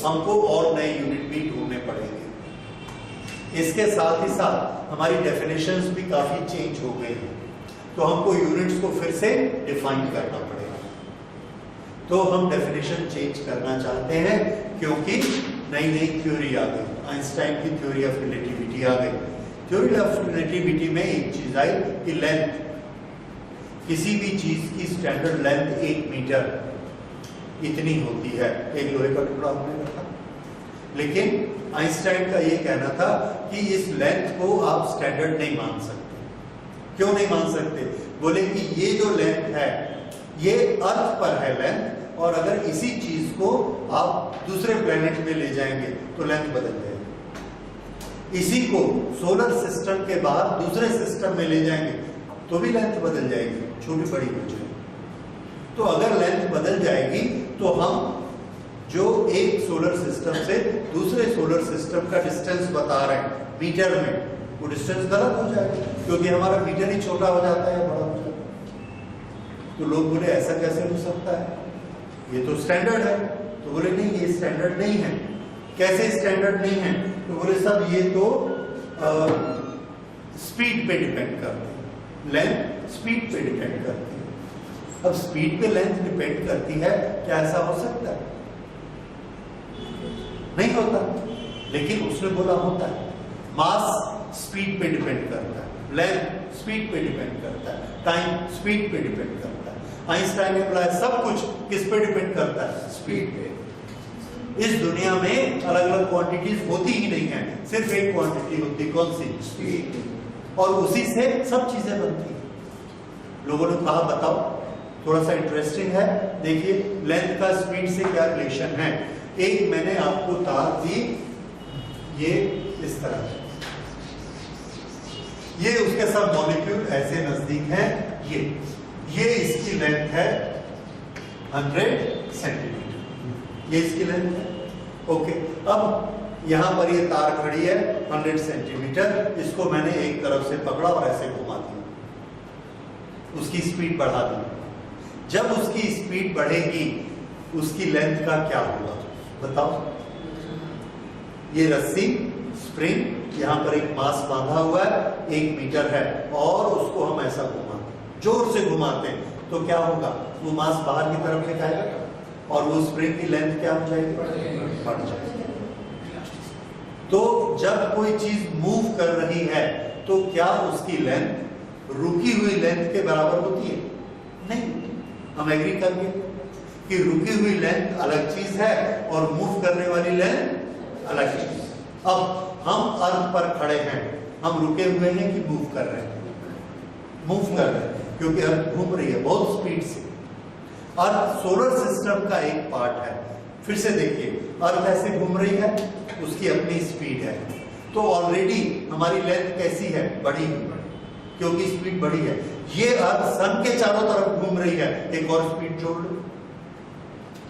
हमको और नए यूनिट भी ढूंढने पड़ेंगे। इसके साथ ही साथ हमारी डेफिनेशंस भी काफी चेंज हो गई हैं, तो हमको यूनिट्स को फिर से डिफाइन करना पड़ेगा। तो हम डेफिनेशन चेंज करना चाहते हैं क्योंकि नई नई थ्योरी आ गई, आइंस्टाइन की थ्योरी ऑफ रिलेटिविटी आ गई। थ्योरी ऑफ रिलेटिविटी में एक चीज आई कि लेंथ, किसी भी चीज की स्टैंडर्ड लेंथ 1 मीटर इतनी होती है। एक लोहे का टुकड़ा हमने रखा, लेकिन आइंस्टाइन का ये कहना था कि इस लेंथ को आप स्टैंडर्ड नहीं मान सकते। क्यों नहीं मान सकते? बोले कि ये जो लेंथ है ये अर्थ पर है लेंथ, और अगर इसी चीज को आप दूसरे प्लेनेट में ले जाएंगे तो लेंथ बदल जाएगी। इसी को सोलर सिस्टम के बाद दूसरे सिस्टम में ले जाएंगे तो भी लेंथ बदल जाएगी, छोटी बड़ी हो जाएगी। तो अगर लेंथ बदल जाएगी तो हम जो एक सोलर सिस्टम से दूसरे सोलर सिस्टम का डिस्टेंस बता रहे हैं मीटर में, वो डिस्टेंस गलत हो जाएगा, क्योंकि हमारा मीटर ही छोटा हो जाता है या बड़ा हो जाता है। तो लोग बोले ऐसा कैसे हो सकता है, ये तो स्टैंडर्ड है। तो बोले नहीं, ये स्टैंडर्ड नहीं है। कैसे स्टैंडर्ड नहीं है? तो बोले सब ये तो स्पीड पे डिपेंड करते हैं, लेंथ स्पीड पे डिपेंड करती है। अब स्पीड पे लेंथ डिपेंड करती है, क्या ऐसा हो सकता है? नहीं होता, लेकिन उसने बोला होता है। मास स्पीड पे डिपेंड करता है, लेंथ स्पीड पे डिपेंड करता है, टाइम स्पीड पे डिपेंड करता है। आइंस्टाइन ने बोला सब कुछ किस पे डिपेंड करता है? स्पीड पे। इस दुनिया में अलग अलग क्वांटिटीज होती ही नहीं है, सिर्फ एक क्वांटिटी होती, कौन सी? स्पीड। और उसी से सब चीजें बनती हैं। लोगों ने कहा बताओ, थोड़ा सा इंटरेस्टिंग है, देखिए लेंथ का स्पीड से क्या रिलेशन है। एक मैंने आपको तार दी, ये इस तरह, ये उसके सब मॉलिक्यूल ऐसे नजदीक हैं, ये इसकी लेंथ है 100 सेंटीमीटर, ये इसकी लेंथ है। ओके, अब यहां पर ये तार खड़ी है 100 सेंटीमीटर, इसको मैंने एक तरफ से पकड़ा और ऐसे घुमा दिया, उसकी स्पीड बढ़ा दी। जब उसकी स्पीड बढ़ेगी उसकी लेंथ का क्या होगा बताओ? ये रस्सी स्प्रिंग, यहां पर एक मास बांधा हुआ है, 1 मीटर है, और उसको हम ऐसा घुमाते, जोर से घुमाते हैं, तो क्या होगा? वो मास बाहर की तरफ निकालेगा और वो स्प्रिंग की लेंथ क्या हो जाएगी? बढ़ जाएगी। तो जब कोई चीज मूव कर रही है तो क्या उसकी लेंथ रुकी हुई लेंथ के बराबर होती है? नहीं। हम एग्री करेंगे कि रुकी हुई लेंथ अलग चीज है और मूव करने वाली लेंथ अलग चीज। अब हम अर्थ पर खड़े हैं, हम रुके हुए हैं कि मूव कर रहे हैं? मूव कर रहे हैं, क्योंकि अर्थ घूम रही है बहुत स्पीड से। अर्थ सोलर सिस्टम का एक पार्ट है। फिर से देखिए, अर्थ ऐसे घूम रही है, उसकी अपनी स्पीड है, तो ऑलरेडी हमारी लेंथ कैसी है? बढ़ी हुई, क्योंकि स्पीड बढ़ी है। ये अर्थ सन के चारों तरफ घूम रही है, एक और स्पीड जोड़ लो।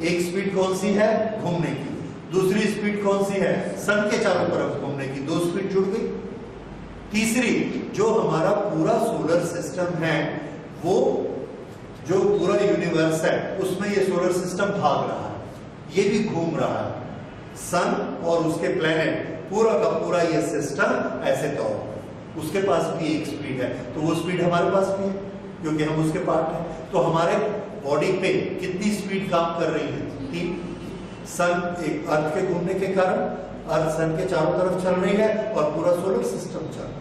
एक स्पीड कौन सी है? घूमने की। दूसरी स्पीड कौन सी है? सन के चारों तरफ घूमने की। 2 स्पीड जुड़ गई। तीसरी, जो हमारा पूरा सोलर सिस्टम है, वो जो पूरा यूनिवर्स है, उसमें ये सोलर सिस्टम भाग रहा है, ये भी घूम रहा है। सन और उसके प्लेनेट, पूरा का पूरा ये सिस्टम ऐसे दौड़, उसके पास भी एक स्पीड है, तो वो स्पीड हमारे पास भी है, क्योंकि हम उसके पार्ट हैं। तो हमारे बॉडी पे कितनी स्पीड काम कर रही है? 3। सन, एक अर्थ के घूमने के कारण अर्थ सन के चारों तरफ चल रही है और पूरा सोलर सिस्टम चल रहा है।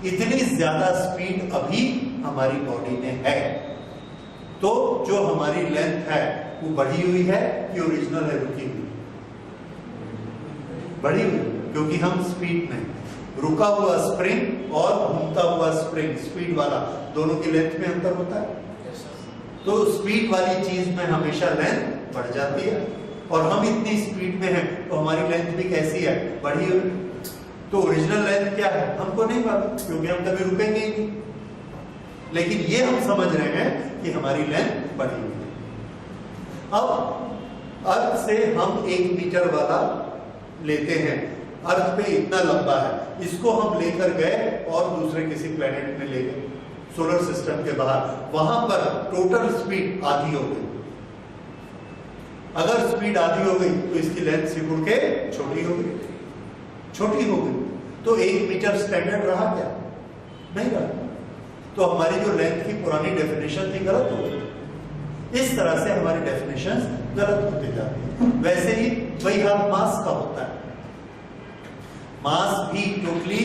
इतनी ज्यादा स्पीड अभी हमारी बॉडी में है। तो जो हमारी लेंथ है वो बढ़ी हुई है कि ओरिजिनल है, रुकी हुई? बढ़ी हुई, क्योंकि हम स्पीड में, रुका हुआ स्प्रिंग और घूमता हुआ स्प्रिंग स्पीड वाला, दोनों की लेंथ में अंतर होता है। तो स्पीड वाली चीज में हमेशा लेंथ बढ़ जाती है, और हम इतनी स्पीड में हैं तो हमारी लेंथ भी कैसी है? बढ़ी हुई। तो ओरिजिनल लेंथ क्या है हमको नहीं मालूम, क्योंकि हम कभी रुकेंगे ही नहीं, लेकिन ये हम समझ रहे हैं कि हमारी लेंथ बढ़ी हुई है। अब अर्थ से हम 1 मीटर वाला लेते हैं, अर्थ पे इतना लंबा है, इसको हम लेकर गए और दूसरे किसी प्लेनेट में ले गए, सोलर सिस्टम के बाहर, वहां पर टोटल स्पीड आधी हो गई। अगर स्पीड आधी हो गई तो इसकी लेंथ सिकुड़ के छोटी हो गई, छोटी हो गई, तो 1 मीटर स्टैंडर्ड रहा क्या? नहीं रहा। तो हमारी जो लेंथ की पुरानी डेफिनेशन थी गलत हो गई। इस तरह से हमारी डेफिनेशन गलत होती जाती है। वैसे ही वही हाल मास का होता है, मास भी टोटली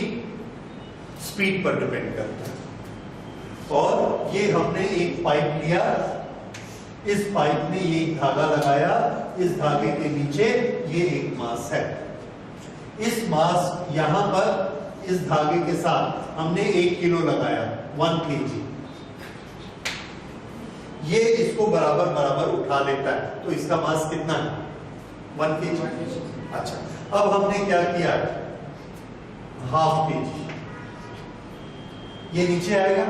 स्पीड पर डिपेंड करता है। और ये हमने एक पाइप लिया, इस पाइप में ये धागा लगाया, इस धागे के नीचे ये एक मास है, इस मास यहां पर इस धागे के साथ हमने 1 किलो लगाया, 1 kg, ये इसको बराबर बराबर उठा लेता है, तो इसका मास कितना है? 1 kg। अच्छा, अब हमने क्या किया? ½ kg, ये नीचे आएगा,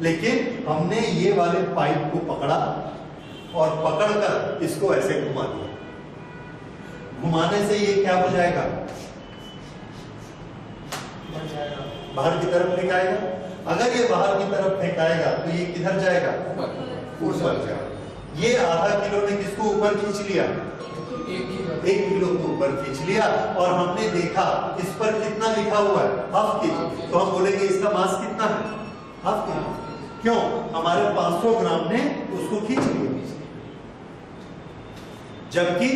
लेकिन हमने ये वाले पाइप को पकड़ा और पकड़कर इसको ऐसे घुमा दिया। घुमाने से ये क्या हो जाएगा? बाहर की तरफ फेंकाएगा। अगर ये बाहर की तरफ फेंकाएगा तो ये किधर जाएगा? ऊपर जाएगा। ये ½ किलो ने किसको ऊपर खींच लिया? 1 किलो को ऊपर खींच लिया, और हमने देखा इस पर कितना लिखा हुआ है? ½ kg। तो हम बोलेंगे इसका मास कितना है? ½ kg। क्यों? हमारे 500 ग्राम ने उसको खींच लिया, जबकि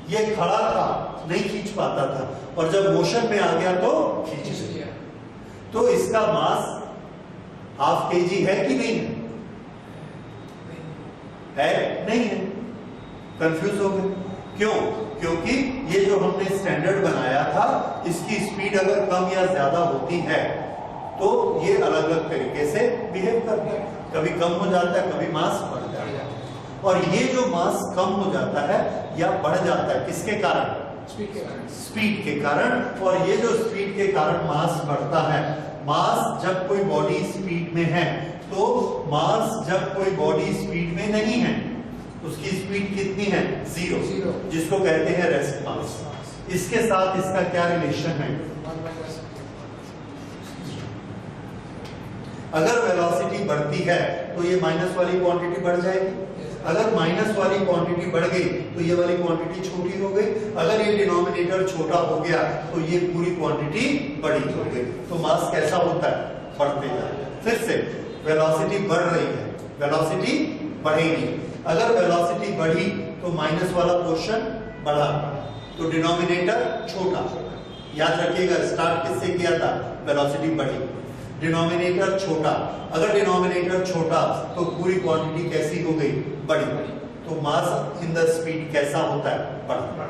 ये खड़ा था, नहीं खींच पाता था, और जब मोशन में आ गया तो खींच लिया। तो इसका मास ½ kg है कि नहीं है? है? नहीं है। कंफ्यूज हो गए। क्यों? क्योंकि ये जो हमने स्टैंडर्ड बनाया था, इसकी स्पीड अगर कम या ज्यादा होती है तो ये अलग अलग तरीके से बिहेव करता है, कभी कम हो जाता है, कभी मास बढ़ जाता है। और ये जो मास कम हो जाता है या बढ़ जाता है, किसके कारण? स्पीड के कारण। और ये जो स्पीड के कारण मास बढ़ता है, मास जब कोई बॉडी स्पीड में है, तो मास जब कोई बॉडी स्पीड में नहीं है, उसकी स्पीड कितनी है? 0, जिसको कहते हैं रेस्ट मास। इसके साथ इसका क्या रिलेशन है? अगर वेलोसिटी बढ़ती है तो ये माइनस वाली क्वांटिटी बढ़ जाएगी, अगर माइनस वाली क्वांटिटी बढ़ गई तो ये वाली क्वांटिटी छोटी हो गई, अगर ये डिनोमिनेटर छोटा हो गया तो ये पूरी क्वांटिटी बड़ी हो गई। तो मास कैसा होता है? बढ़ते जाए। फिर से वेलोसिटी बढ़ रही है, वेलोसिटी बढ़ेगी। अगर वेलोसिटी बढ़ी तो माइनस वाला पोर्शन बढ़ा, तो डिनोमिनेटर छोटा। याद रखिएगा, स्टार्ट किससे किया था? वेलोसिटी बढ़ी, डिनोमिनेटर छोटा। अगर डिनोमिनेटर छोटा तो पूरी क्वांटिटी कैसी हो गई? बड़ी। तो मास इन द स्पीड कैसा होता है? बढ़ता।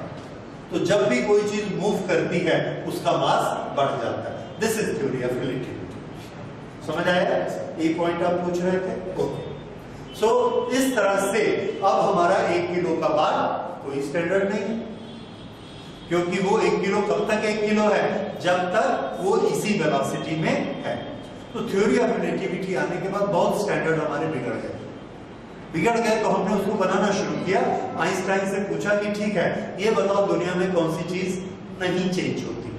तो जब भी कोई चीज मूव करती है उसका मास बढ़ जाता है। This is theory of relativity. समझ आया? ये पॉइंट आप पूछ रहे थे? ओके। सो इस तरह से अब हमारा 1 किलो का बार कोई स्टैंडर्ड नहीं है, क्योंकि वो 1 किलो कब तक 1 किलो है? जब तक वो इसी वेलोसिटी में है। तो थ्योरी ऑफ रिलेटिविटी आने के बाद बहुत स्टैंडर्ड हमारे बिगड़ गए तो हमने उसको बनाना शुरू किया। आइंस्टाइन से पूछा कि ठीक है, ये बताओ दुनिया में कौन सी चीज नहीं चेंज होती,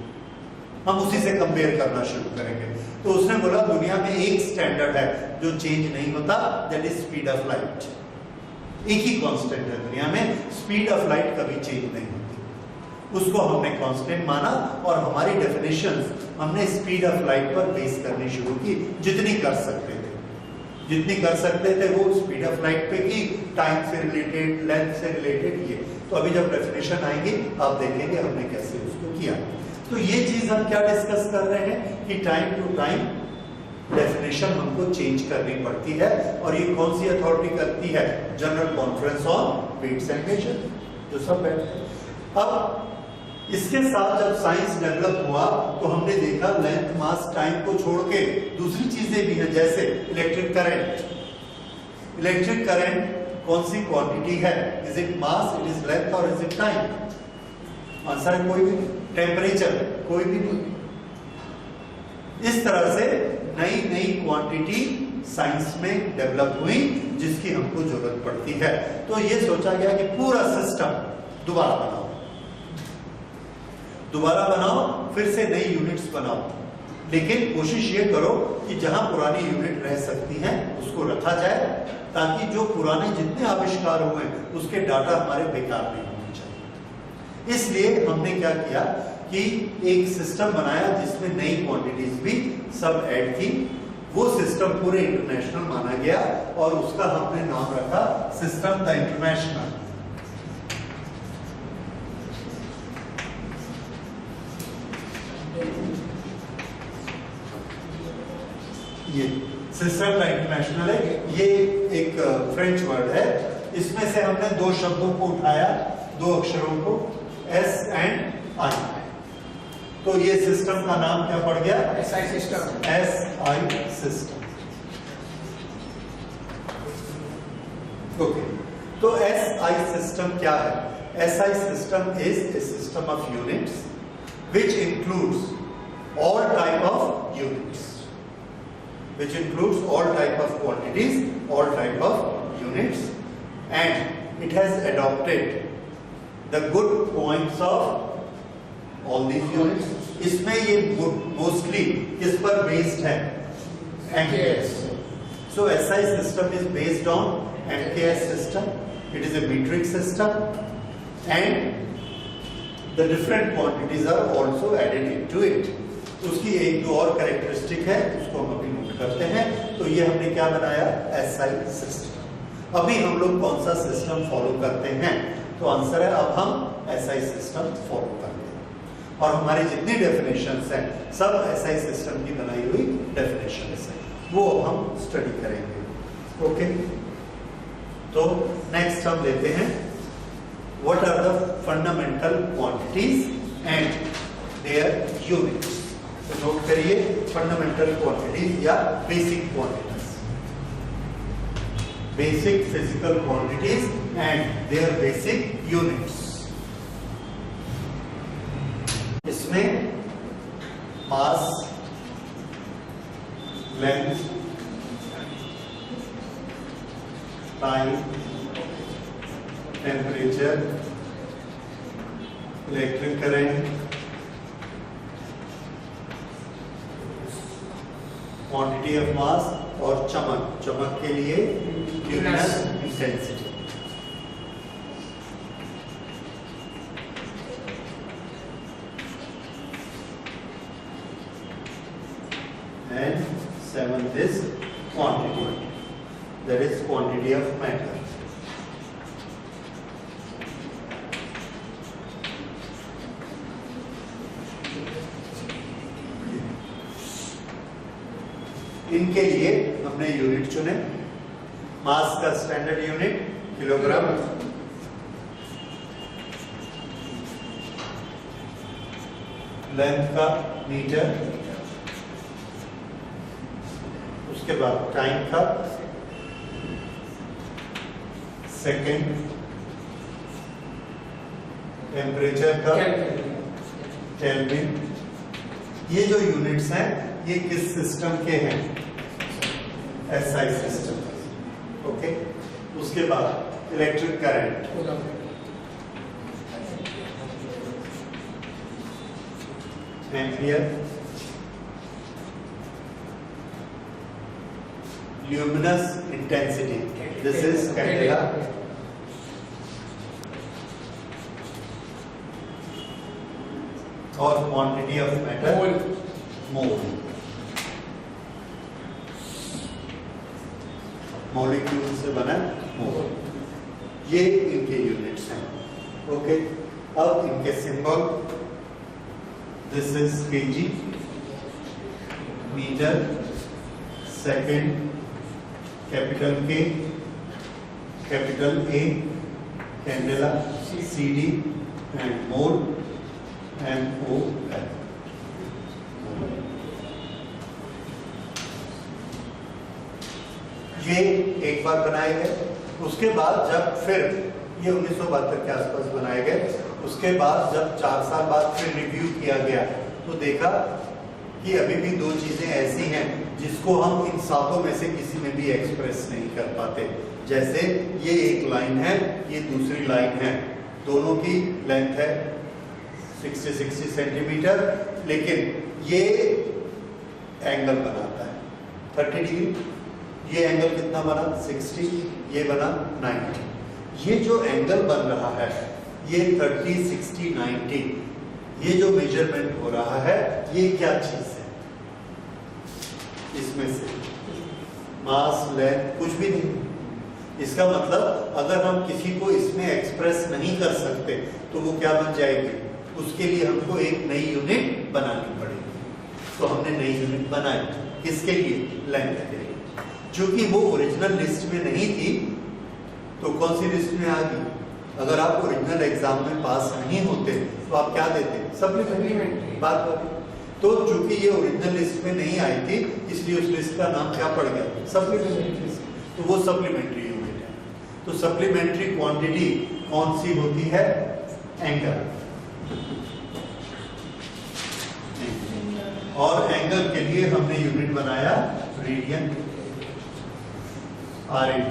हम उसी से कंपेयर करना शुरू करेंगे। तो उसने बोला दुनिया में एक स्टैंडर्ड है जो चेंज नहीं होता, that is speed of light. एक ही कांस्टेंट है दुनिया में, स्पीड ऑफ लाइट कभी चेंज नहीं होती। उसको हमने कांस्टेंट माना और हमारी डेफिनेशंस हमने स्पीड ऑफ लाइट पर बेस करनी शुरू की, जितनी कर सकते थे वो स्पीड ऑफ लाइट पे की, टाइम से रिलेटेड, लेंथ से रिलेटेड ये। तो अभी जब डेफिनेशन आएंगी आप देखेंगे हमने कैसे उसको किया। तो ये चीज हम क्या डिस्कस कर रहे हैं कि टाइम टू टाइम डेफिनेशन हमको चेंज करनी पड़ती है। और ये कौन सी अथॉरिटी करती है? General conference on weights and measure, जो सब बैठते हैं। अब इसके साथ जब साइंस डेवलप हुआ तो हमने देखा लेंथ, मास, टाइम को छोड़ के दूसरी चीजें भी हैं, जैसे इलेक्ट्रिक करंट। इलेक्ट्रिक करंट कौन सी क्वांटिटी है? Is it mass, it is length और इज इट टाइम? आंसर है कोई भी नहीं। टेम्परेचर कोई भी नहीं। इस तरह से नई नई क्वांटिटी साइंस में डेवलप हुई जिसकी हमको जरूरत पड़ती है। तो ये सोचा गया कि पूरा सिस्टम दोबारा बनाओ, फिर से नई यूनिट्स बनाओ, लेकिन कोशिश ये करो कि जहां पुरानी यूनिट रह सकती हैं उसको रखा जाए, ताकि जो पुराने जितने आविष्कार हुए उसके डाटा हमारे बेकार नहीं होने चाहिए। इसलिए हमने क्या किया कि एक सिस्टम बनाया जिसमें नई क्वांटिटीज भी सब ऐड थी। वो सिस्टम पूरे इंटरनेशनल माना गया और उसका हमने नाम रखा सिस्टम द इंटरनेशनल। ये सिस्टम द इंटरनेशनल है, ये एक फ्रेंच वर्ड है। इसमें से हमने दो शब्दों को उठाया, दो अक्षरों को, एस एंड आई। तो ये सिस्टम का नाम क्या पड़ गया? SI system. SI system. Okay, तो एसआई सिस्टम क्या है? SI system is a system of units which includes all type of units, which includes all type of quantities, all type of units, and it has adopted the good points of all these units. इसमें ये mostly किस पर based है? MKS. So SI system is based on MKS system. It is a metric system, and the different quantities are also added into it. उसकी एक दो और characteristic है, उसको हम अभी नोट करते हैं। तो ये हमने क्या बनाया? SI system. अभी हम लोग कौन सा सिस्टम फॉलो करते हैं? तो आंसर है अब हम एसआई सिस्टम फॉलो करते हैं, और हमारी जितनी डेफिनेशंस हैं सब एसआई सिस्टम की बनाई हुई डेफिनेशंस हैं, वो हम स्टडी करेंगे। ओके, तो नेक्स्ट हम लेते हैं what are the fundamental quantities and their units. तो नोट करिए fundamental quantities या basic quantities, basic physical quantities and their basic units. इसमें mass, length, time, temperature, electric current, quantity of mass और चमक, चमक के लिए luminous intensity. And seventh is quantity, that is quantity of matter. इनके लिए हमने यूनिट चुने। मास का स्टैंडर्ड यूनिट किलोग्राम, लेंथ का मीटर, उसके बाद टाइम का सेकेंड, टेम्परेचर का केल्विन। ये जो यूनिट्स हैं ये किस सिस्टम के हैं? SI system. ओके, उसके बाद electric current, ampere, luminous intensity, this is candela, और quantity of matter, mole. Molecule से बना मोल। ये इनके यूनिट्स हैं। ओके, अब इनके symbol, this is KG, meter, second capital K, capital A, candela, CD and mode MOL। ये एक बार बनाए गए। उसके बाद जब फिर ये 1972 के आसपास बनाए गए, उसके बाद जब 4 साल बाद फिर रिव्यू किया गया तो देखा कि अभी भी 2 चीजें ऐसी हैं जिसको हम इन 7 में से किसी में भी एक्सप्रेस नहीं कर पाते। जैसे ये एक लाइन है, ये दूसरी लाइन है, दोनों की लेंथ है 60 सेंटीमीटर, लेकिन ये एंगल बनाता है 30 डिग्री। ये एंगल कितना बना 60, ये बना 90। ये जो एंगल बन रहा है ये 30, 60, 90, ये जो मेजरमेंट हो रहा है ये क्या चीज है? इसमें से मास, लेंथ, कुछ भी नहीं। इसका मतलब अगर हम किसी को इसमें एक्सप्रेस नहीं कर सकते तो वो क्या बन जाएगी? उसके लिए हमको एक नई यूनिट बनानी पड़ेगी। तो हमने नई यूनिट बनाई, किसके लिए? लेंथ के लिए। चूंकि वो ओरिजिनल लिस्ट में नहीं थी तो कौन सी लिस्ट में आ गई? अगर आप ओरिजिनल एग्जाम में पास नहीं होते तो आप क्या देते? सप्लीमेंट्री। बात होती। तो चूंकि ये ओरिजिनल लिस्ट में नहीं आई थी इसलिए उस लिस्ट का नाम क्या पड़ गया? सप्लीमेंट्री। तो वो सप्लीमेंट्री यूनिट है। तो सप्लीमेंट्री क्वांटिटी कौन सी होती है? एंगल। और एंगल के लिए हमने यूनिट बनाया रेडियन, RAD।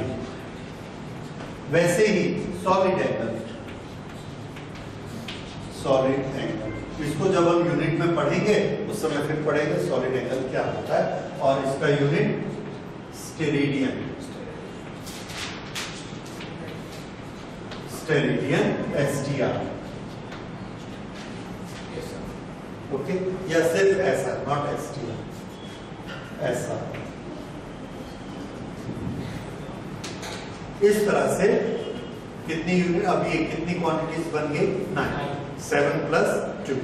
वैसे ही सॉलिड एंगल, सॉलिड एंगल इसको जब हम यूनिट में पढ़ेंगे उस समय फिर पढ़ेंगे सॉलिड एंगल क्या होता है। और इसका unit steradian, steradian STR। Okay, या सिर्फ ऐसा, नॉट STR, ऐसा। इस तरह से कितनी यूनिट, अब ये कितनी क्वांटिटीज बन गई? 9, 7 + 2।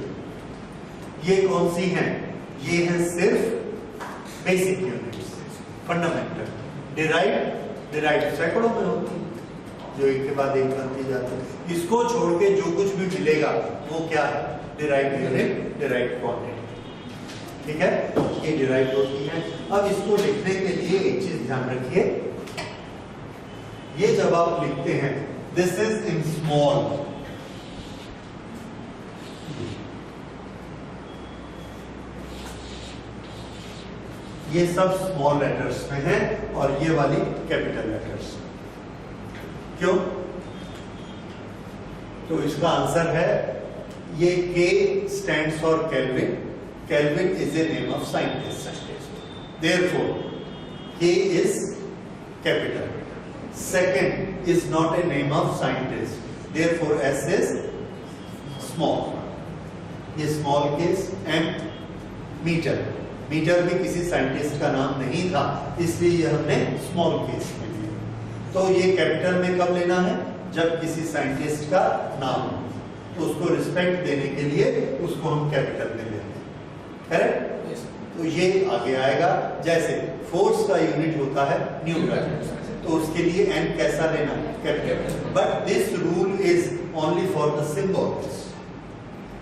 ये कौन सी हैं? ये हैं सिर्फ बेसिक यूनिट्स, फंडामेंटल। डिराइव्ड सैकड़ों में होती है जो एक के बाद एक बनती जाती है। इसको छोड़ के जो कुछ भी मिलेगा वो क्या है? Derived unit, derived quantity. ठीक है, ये डिराइव्ड होती है। अब इसको लिखने के लिए एक चीज ध्यान रखिए, ये जब आप लिखते हैं दिस इज इन स्मॉल, ये सब स्मॉल लेटर्स में है और ये वाली कैपिटल लेटर्स। क्यों? तो इसका आंसर है ये K stands for Kelvin. Kelvin is a name of scientist. Therefore, K is capital. Second is not a name of scientist. Therefore, S is small. ये small case M meter. Meter भी किसी scientist का नाम नहीं था इसलिए ये हमने स्मॉल केस में लिया। तो ये कैपिटल में कब लेना है? जब किसी साइंटिस्ट का नाम हो तो उसको रिस्पेक्ट देने के लिए उसको हम कैपिटल में लेते हैं। करेक्ट? yes. तो ये आगे आएगा। जैसे फोर्स का यूनिट होता है न्यूटन, तो उसके लिए एन कैसा लेना? Capital. But this rule is only for the symbols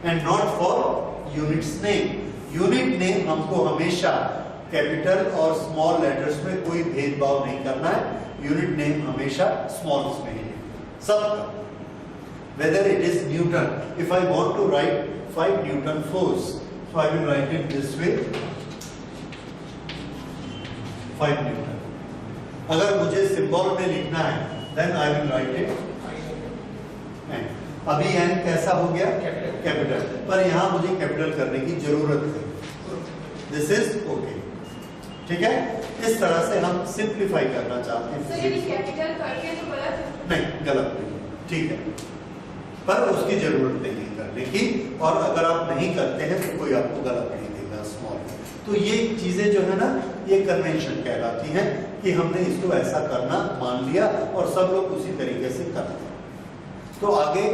and not for units name. Unit name हमको हमेशा कैपिटल और स्मॉल लेटर्स में कोई भेदभाव नहीं करना है। यूनिट नेम हमेशा स्मॉल्स में ही सबका। Whether it is Newton, if I want to write 5 Newton force, so I will write it this way, 5 Newton. अगर मुझे सिंबल में लिखना है, then I will write it N. अभी N कैसा हो गया? कैपिटल। पर यहाँ मुझे कैपिटल करने की जरूरत है। This is okay. ठीक है? इस तरह से हम सिंप्लीफाई करना चाहते हैं। तो यदि कैपिटल करके तो गलत? नहीं, गलत नहीं। ठीक है, पर उसकी जरूरत नहीं है करने की। और अगर आप नहीं करते हैं तो कोई आपको गलत नहीं देगा स्मॉल। तो ये चीजें जो है ना, ये कन्वेंशन कहलाती हैं कि हमने इसको ऐसा करना मान लिया और सब लोग उसी तरीके से करते हैं। तो आगे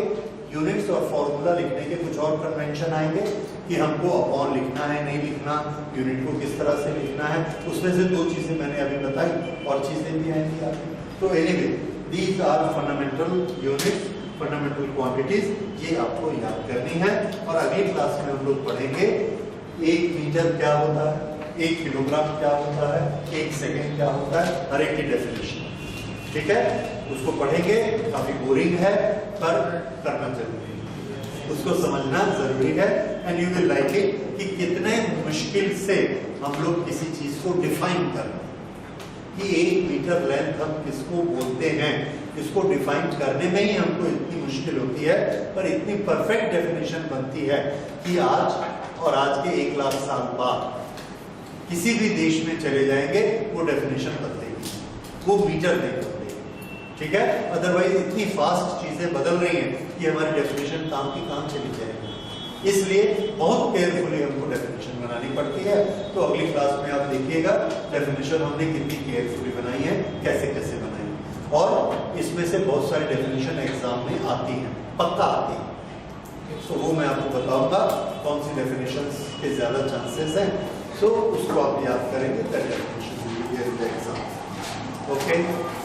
यूनिट्स और फॉर्मूला लिखने के कुछ और कन्वेंशन आएंगे कि हमको अपॉन लिखना है नहीं लिखना, यूनिट को किस तरह से लिखना है। उसमें से 2 चीजें मैंने अभी बताई और चीजें भी आएंगी आगे। तो anyway these are fundamental units, fundamental quantities, ये आपको याद करनी है। और अगली क्लास में हम लोग पढ़ेंगे 1 मीटर क्या होता है, 1 किलोग्राम क्या होता है, 1 सेकेंड क्या होता है, हर एक की डेफिनेशन। ठीक है, उसको पढ़ेंगे, काफी बोरिंग है पर करना जरूरी है, उसको समझना जरूरी है। And you will like it कि कितने मुश्किल से हम लोग किसी चीज को डिफाइन कर रहे हैं कि 1 मीटर लेंथ हम किसको बोलते हैं, इसको डिफाइन करने में ही हमको इतनी मुश्किल होती है, पर इतनी परफेक्ट डेफिनेशन बनती है कि आज और आज के 1 लाख साल बाद किसी भी देश में चले जाएंगे वो डेफिनेशन बदलेगी, वो मीटर नहीं बदलेगी। ठीक है, अदरवाइज इतनी फास्ट चीजें बदल रही हैं कि हमारी डेफिनेशन काम की काम चली जाएगी। इसलिए बहुत केयरफुली हमको डेफिनेशन बनानी पड़ती है। तो अगली क्लास में आप देखिएगा डेफिनेशन हमने कितनी केयरफुली बनाई है, कैसे कैसे बनाई है। और इसमें से बहुत सारी डेफिनेशन एग्जाम में आती हैं, पक्का आती है। तो वो मैं आपको बताऊंगा कौन सी डेफिनेशन के ज्यादा चांसेस हैं। सो उसको आप याद करेंगे, that definition will be exam. Okay.